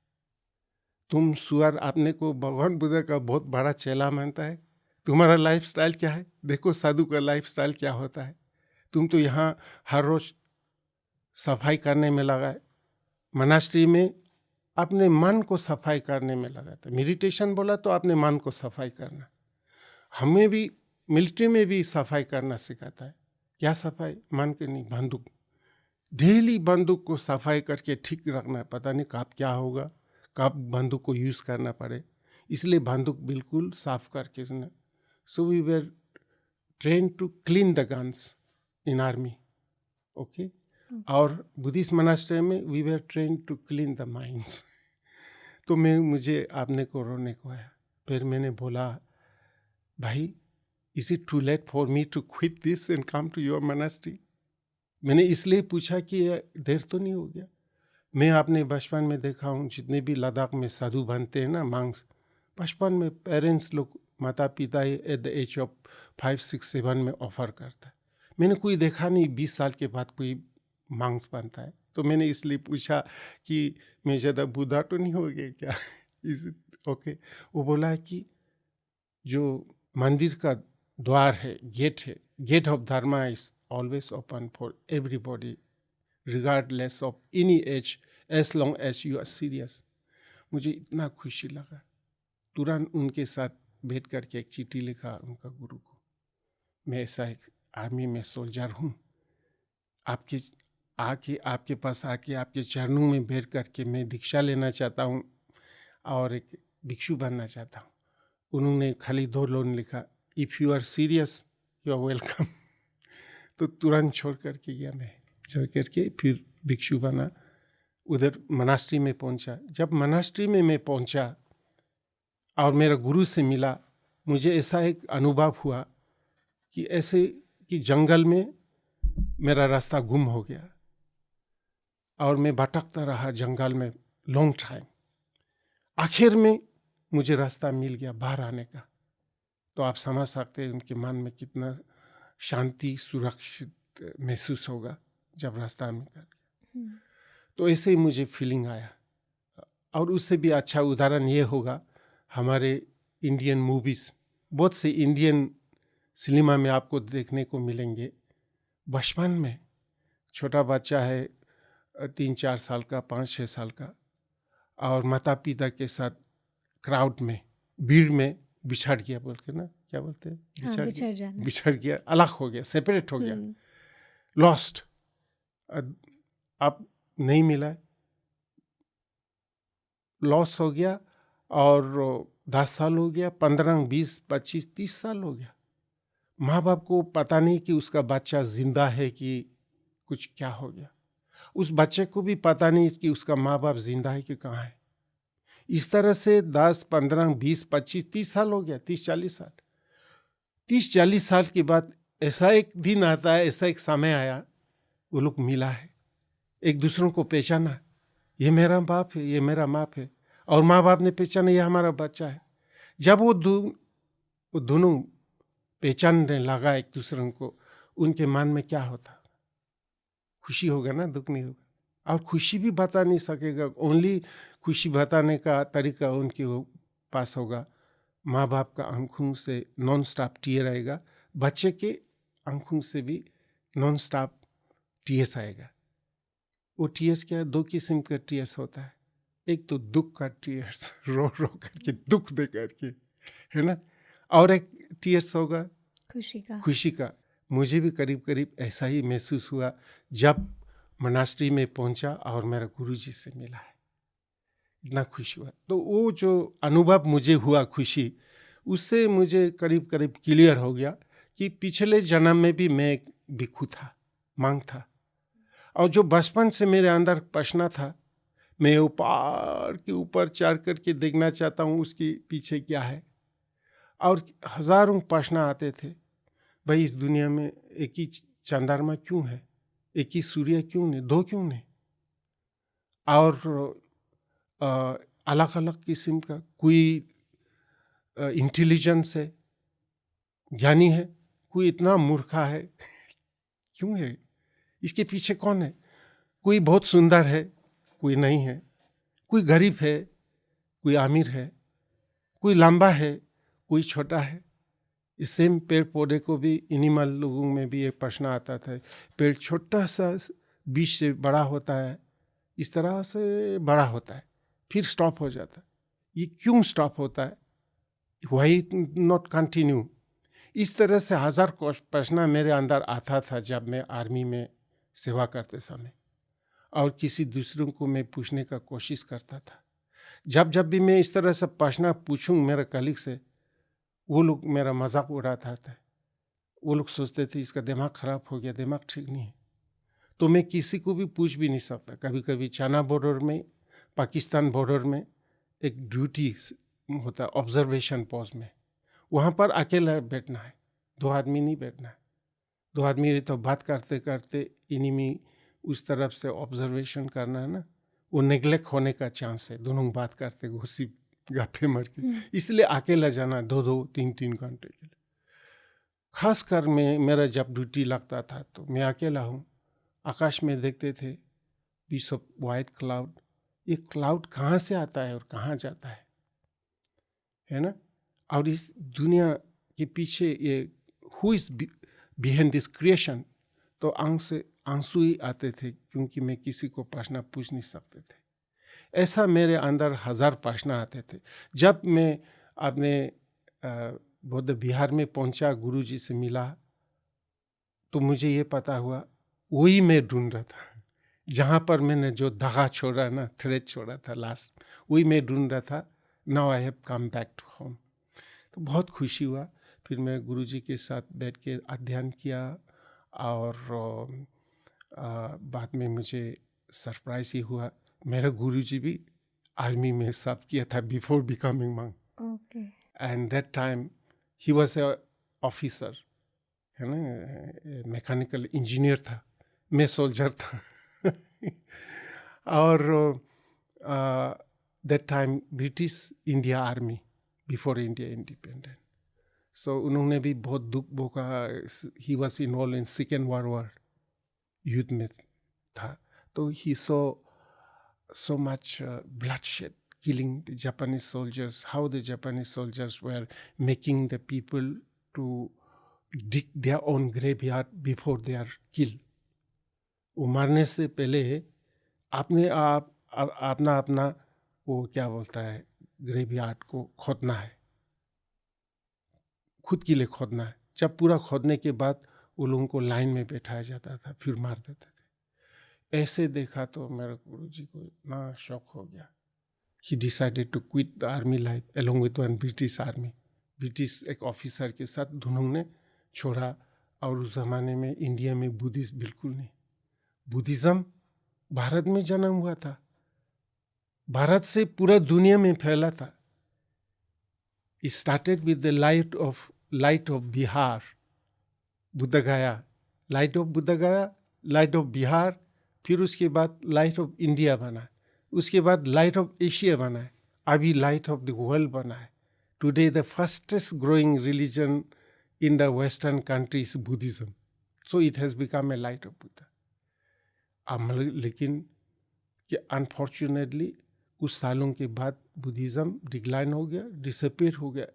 तुम सुअर अपने को भगवान बुद्ध का बहुत बड़ा चेला मानता है, तुम्हारा लाइफस्टाइल क्या है, देखो साधु का लाइफस्टाइल क्या होता है। तुम तो यहाँ हर रोज सफाई करने में लगा है, मनास्ट्री में अपने मन को सफाई करने में लगा था। मेडिटेशन बोला तो अपने मन को सफाई करना। हमें भी मिलिट्री में भी सफाई करना सिखाता है। क्या सफाई? मन के नहीं, बंदूक। डेली बंदूक को सफाई करके ठीक रखना है। पता नहीं कब क्या होगा, कब बंदूक को यूज़ करना पड़े, इसलिए बंदूक बिल्कुल साफ करके। So we were train to clean the guns in army, okay. और बुद्धिस्ट मॉनेस्ट्री में we were train to clean the minds. तो मुझे आपने को रोने को आया। फिर मैंने बोला, भाई, is it too late for me to quit this and come to your monastery? मैंने इसलिए पूछा कि देर तो नहीं हो गया। मैं अपने बचपन में देखा हूँ, जितने भी लद्दाख में साधु बनते हैं ना, मांग्स, बचपन में पेरेंट्स लोग, माता पिता एट द एज ऑफ 5, 6, 7 में ऑफर करता है। मैंने कोई देखा नहीं 20 साल के बाद कोई मांग्स बनता है। तो मैंने इसलिए पूछा कि मैं ज़्यादा बुढ़ा तो नहीं हो गया क्या? Is okay. वो बोला है कि जो मंदिर का द्वार है, गेट है, gate of dharma is always open for everybody regardless of any age as long as you are serious. मुझे इतना खुशी लगा, तुरंत उनके साथ बैठ करके एक चिट्ठी लिखा उनका गुरु को, मैं ऐसा एक आर्मी में सोल्जर हूँ, आपके पास आके आपके चरणों में बैठ करके मैं दीक्षा लेना चाहता हूँ और एक भिक्षु बनना चाहता हूँ। उन्होंने खाली 2 लाइन लिखा, if you are serious you are welcome. तो तुरंत छोड़ करके गया मैं, छोड़ करके फिर भिक्षु बना, उधर मनास्ट्री में पहुंचा। जब मनास्ट्री में मैं पहुंचा और मेरा गुरु से मिला, मुझे ऐसा एक अनुभव हुआ कि ऐसे कि जंगल में मेरा रास्ता गुम हो गया और मैं भटकता रहा जंगल में लॉन्ग टाइम। आखिर में मुझे रास्ता मिल गया बाहर आने का। तो आप समझ सकते हैं उनके मन में कितना शांति, सुरक्षित महसूस होगा जब रास्ता निकल गया। तो ऐसे ही मुझे फीलिंग आया। और उससे भी अच्छा उदाहरण ये होगा, हमारे इंडियन मूवीज़, बहुत से इंडियन सिनेमा में आपको देखने को मिलेंगे। बचपन में छोटा बच्चा है 3-4 साल का, 5-6 साल का, और माता पिता के साथ क्राउड में, भीड़ में बिछड़ गया, बोल के ना क्या बोलते हैं, बिछड़ गया, अलग हो गया, सेपरेट हो गया, लॉस्ट, अब नहीं मिला, लॉस हो गया। और 10 साल हो गया, 15, 20, 25, 30 साल हो गया। माँ बाप को पता नहीं कि उसका बच्चा जिंदा है कि कुछ क्या हो गया। उस बच्चे को भी पता नहीं कि उसका माँ बाप जिंदा है कि कहाँ है। इस तरह से 10, 15, 20, 25, 30 साल हो गया, 30-40 साल। 30-40 साल के बाद ऐसा एक दिन आता है, ऐसा एक समय आया, वो लोग मिला है, एक दूसरों को पहचाना, ये मेरा बाप है, ये मेरा माँ है, और माँ बाप ने पहचाना ये हमारा बच्चा है। जब वो दोनों पहचानने लगा एक दूसरे को, उनके मन में क्या होता, खुशी होगा ना, दुख नहीं होगा। और खुशी भी बता नहीं सकेगा, ओनली खुशी बताने का तरीका उनके पास होगा, माँ बाप का आंखों से नॉन स्टॉप टीयर आएगा, बच्चे के आंखों से भी नॉन स्टॉप टीयर्स आएगा। वो टीयर्स क्या है, 2 किस्म का टीयर्स होता है। एक तो दुख का टीयर्स, रो रो करके, दुख दे करके, है ना, और एक टीयर्स होगा खुशी का। मुझे भी करीब करीब ऐसा ही महसूस हुआ जब मनास्ट्री में पहुंचा और मेरा गुरुजी से मिला है, इतना खुशी हुआ। तो वो जो अनुभव मुझे हुआ खुशी, उससे मुझे करीब करीब क्लियर हो गया कि पिछले जन्म में भी मैं एक भिक्षु था, मांग था, और जो बचपन से मेरे अंदर प्रश्न था, मैं ऊपर के ऊपर चढ़ करके देखना चाहता हूँ उसके पीछे क्या है। और हजारों प्रश्न आते थे, भाई इस दुनिया में एक ही चंद्रमा क्यों है, एक ही सूर्य क्यों नहीं, 2 क्यों नहीं, और अलग अलग किस्म का, कोई इंटेलिजेंस है, ज्ञानी है, कोई इतना मूर्खा है क्यों है, इसके पीछे कौन है, कोई बहुत सुंदर है, कोई नहीं है, कोई गरीब है, कोई अमीर है, कोई लंबा है, कोई छोटा है। इस सेम पेड़ पौधे को भी, एनिमल लोगों में भी एक प्रश्न आता था, पेड़ छोटा सा बीज से बड़ा होता है, इस तरह से बड़ा होता है, फिर स्टॉप हो जाता है, ये क्यों स्टॉप होता है, वाई नॉट कंटिन्यू। इस तरह से 1000 प्रश्न मेरे अंदर आता था जब मैं आर्मी में सेवा करते समय, और किसी दूसरों को मैं पूछने का कोशिश करता था। जब भी मैं इस तरह से प्रश्न पूछूं मेरे कलीग से, वो लोग मेरा मजाक उड़ाता था, वो लोग सोचते थे इसका दिमाग खराब हो गया, दिमाग ठीक नहीं है। तो मैं किसी को भी पूछ भी नहीं सकता। कभी कभी चाइना बॉर्डर में, पाकिस्तान बॉर्डर में एक ड्यूटी होता है ऑब्जर्वेशन पोस्ट में, वहाँ पर अकेला बैठना है, 2 आदमी नहीं बैठना है। 2 आदमी तो बात करते करते इनिमी उस तरफ से ऑब्जर्वेशन करना है ना, वो नेग्लेक्ट होने का चांस है, दोनों बात करते घुसी गाफे मर के, इसलिए अकेला जाना 2-2, 3-3 घंटे के लिए। खासकर मेरा जब ड्यूटी लगता था तो मैं अकेला हूँ, आकाश में देखते थे पीस ऑफ वाइट क्लाउड, ये क्लाउड कहाँ से आता है और कहाँ जाता है ना, और इस दुनिया के पीछे ये who is behind this creation, तो आंख से आंसू ही आते थे, क्योंकि मैं किसी को प्रश्न पूछ नहीं सकते थे। ऐसा मेरे अंदर 1000 प्रश्न आते थे। जब मैं अपने बौद्ध विहार में पहुंचा, गुरुजी से मिला, तो मुझे ये पता हुआ वही मैं ढूंढ रहा था। जहाँ पर मैंने जो धागा छोड़ा ना, थ्रेड छोड़ा था लास्ट, वही मैं ढूंढ रहा था। Now I have come back to home. तो बहुत खुशी हुआ। फिर मैं गुरुजी के साथ बैठ के अध्ययन किया, और बाद में मुझे सरप्राइज ही हुआ, मेरा गुरुजी भी आर्मी में सर्व किया था before becoming monk. Okay. And that time he was a officer, है ना, मैकेनिकल इंजीनियर था, मैं सोल्जर था। और that time British India army, before India independent. So उन्होंने भी बहुत दुख भोगा। He was involve in second world war, युद्ध में था। तो ही so much bloodshed, killing the Japanese soldiers, how the Japanese soldiers were making the people to dig their own graveyard before they are killed. वो मारने से पहले अपने आप अपना वो क्या बोलता है, ग्रेवयार्ड को खोदना है, खुद के लिए खोदना है। जब पूरा खोदने के बाद वो लोगों को लाइन में बैठाया जाता था, फिर मार देते थे। ऐसे देखा तो मेरे गुरुजी को इतना शौक हो गया। He decided to quit the army life along with one British army. British एक ऑफिसर के साथ दोनों ने छोड़ा। और उस ज़माने में इंडिया में बुद्धिज्म बिल्कुल नहीं। बुद्धिज़्म भारत में जन्म हुआ था, भारत से पूरा दुनिया में फैला था। It started with the light of Bihar, Buddha गया, लाइट ऑफ बुद्ध गया, लाइट ऑफ बिहार, फिर उसके बाद लाइट ऑफ इंडिया बना, उसके बाद लाइट ऑफ एशिया बना है, अभी लाइट ऑफ द वर्ल्ड बना है। Today the fastest growing religion in the western country is Buddhism, so it has become a light of Buddha. लेकिन कि अनफॉर्चुनेटली कुछ सालों के बाद बुद्धिज्म डिक्लाइन हो गया, डिसअपीयर हो गया।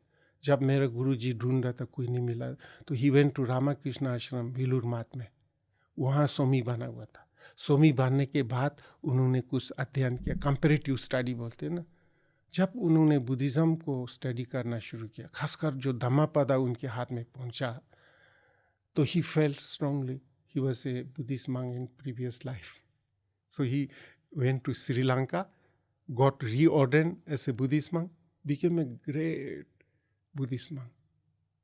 जब मेरा गुरुजी ढूंढ रहा था, कोई नहीं मिला, तो ही वेंट टू रामाकृष्ण आश्रम बेलूर मठ में। वहाँ स्वामी बना हुआ था। स्वामी बनने के बाद उन्होंने कुछ अध्ययन किया, कंपैरेटिव स्टडी बोलते हैं ना। जब उन्होंने बुद्धिज़्म को स्टडी करना शुरू किया, खासकर जो धम्मापदा उनके हाथ में पहुंचा, तो he felt strongly he was a Buddhist monk in previous life. So he went to Sri Lanka, got reordained as a Buddhist monk, became a great Buddhist monk.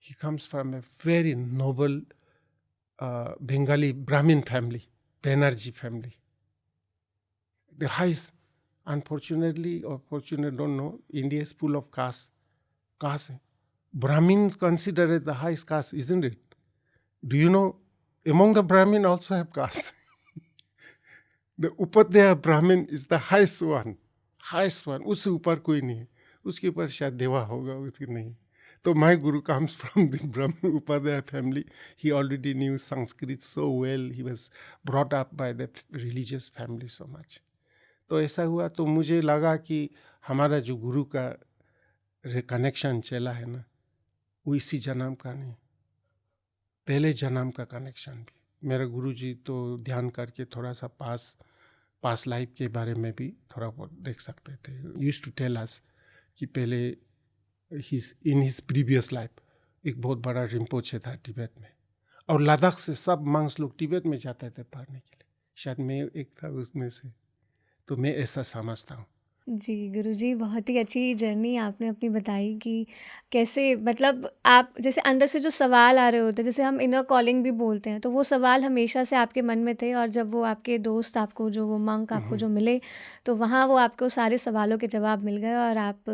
He comes from a very noble Bengali Brahmin family, Banerjee family. The highest, unfortunately or fortunately, don't know, India is full of castes. Caste. Brahmins considered it the highest caste, isn't it? Do you know, among the Brahmin also have castes. The Upadhyaya Brahmin is the highest one. Highest one, उससे ऊपर कोई नहीं है, उसके ऊपर शायद देवा होगा, उसके नहीं। तो my Guru comes from the Brahma Upadhyay family. He already knew Sanskrit so well, he was brought up by the religious family so much. तो ऐसा हुआ, तो मुझे लगा कि हमारा जो गुरु का कनेक्शन चला है ना, वो इसी जन्म का नहीं, पहले जन्म का कनेक्शन भी। मेरा गुरुजी तो ध्यान करके थोड़ा सा पास लाइफ के बारे में भी थोड़ा बहुत देख सकते थे। यूज्ड टू टेल अस कि पहले इन हिज प्रीवियस लाइफ एक बहुत बड़ा रिम्पोचे था तिब्बत में, और लद्दाख से सब मंक्स लोग तिब्बत में जाते थे पढ़ने के लिए, शायद मैं एक था उसमें से। तो मैं ऐसा समझता हूँ। जी गुरुजी, बहुत ही अच्छी जर्नी आपने अपनी बताई कि कैसे, मतलब आप जैसे अंदर से जो सवाल आ रहे होते हैं, जैसे हम इनर कॉलिंग भी बोलते हैं, तो वो सवाल हमेशा से आपके मन में थे, और जब वो आपके दोस्त आपको, जो वो मंक आपको जो मिले, तो वहाँ वो आपको सारे सवालों के जवाब मिल गए, और आप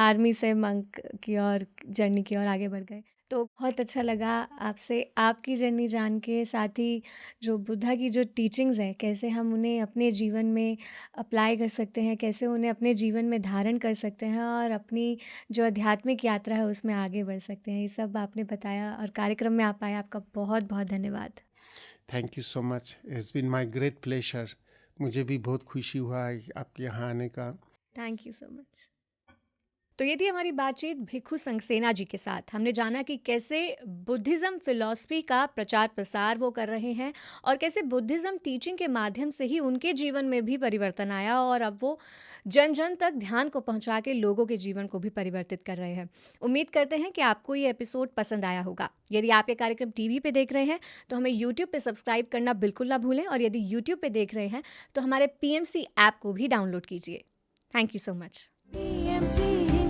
आर्मी से मंक की ओर, जर्नी की ओर आगे बढ़ गए। तो बहुत अच्छा लगा आपसे आपकी जर्नी जान के, साथ ही जो बुद्धा की जो टीचिंग्स हैं, कैसे हम उन्हें अपने जीवन में अप्लाई कर सकते हैं, कैसे उन्हें अपने जीवन में धारण कर सकते हैं, और अपनी जो आध्यात्मिक यात्रा है उसमें आगे बढ़ सकते हैं, ये सब आपने बताया, और कार्यक्रम में आप आए, आपका बहुत बहुत धन्यवाद। Thank you so much, it's been my great pleasure. मुझे भी बहुत खुशी हुआ आपके यहाँ आने का। Thank you so much. तो ये थी हमारी बातचीत भिक्खु संगसेना जी के साथ। हमने जाना कि कैसे बुद्धिज़्म फ़िलॉसफ़ी का प्रचार-प्रसार वो कर रहे हैं और कैसे बुद्धिज़्म टीचिंग के माध्यम से ही उनके जीवन में भी परिवर्तन आया और अब वो जन-जन तक ध्यान को पहुँचा के लोगों के जीवन को भी परिवर्तित कर रहे हैं। उम्मीद करते हैं कि आपको ये एपिसोड पसंद आया होगा। यदि आप ये कार्यक्रम टीवी पे देख रहे हैं, तो हमें यूट्यूब पे सब्सक्राइब करना बिल्कुल ना भूलें और यदि यूट्यूब पे देख रहे हैं, तो हमारे पीएमसी ऐप को भी डाउनलोड कीजिए। Thank you so much. PMC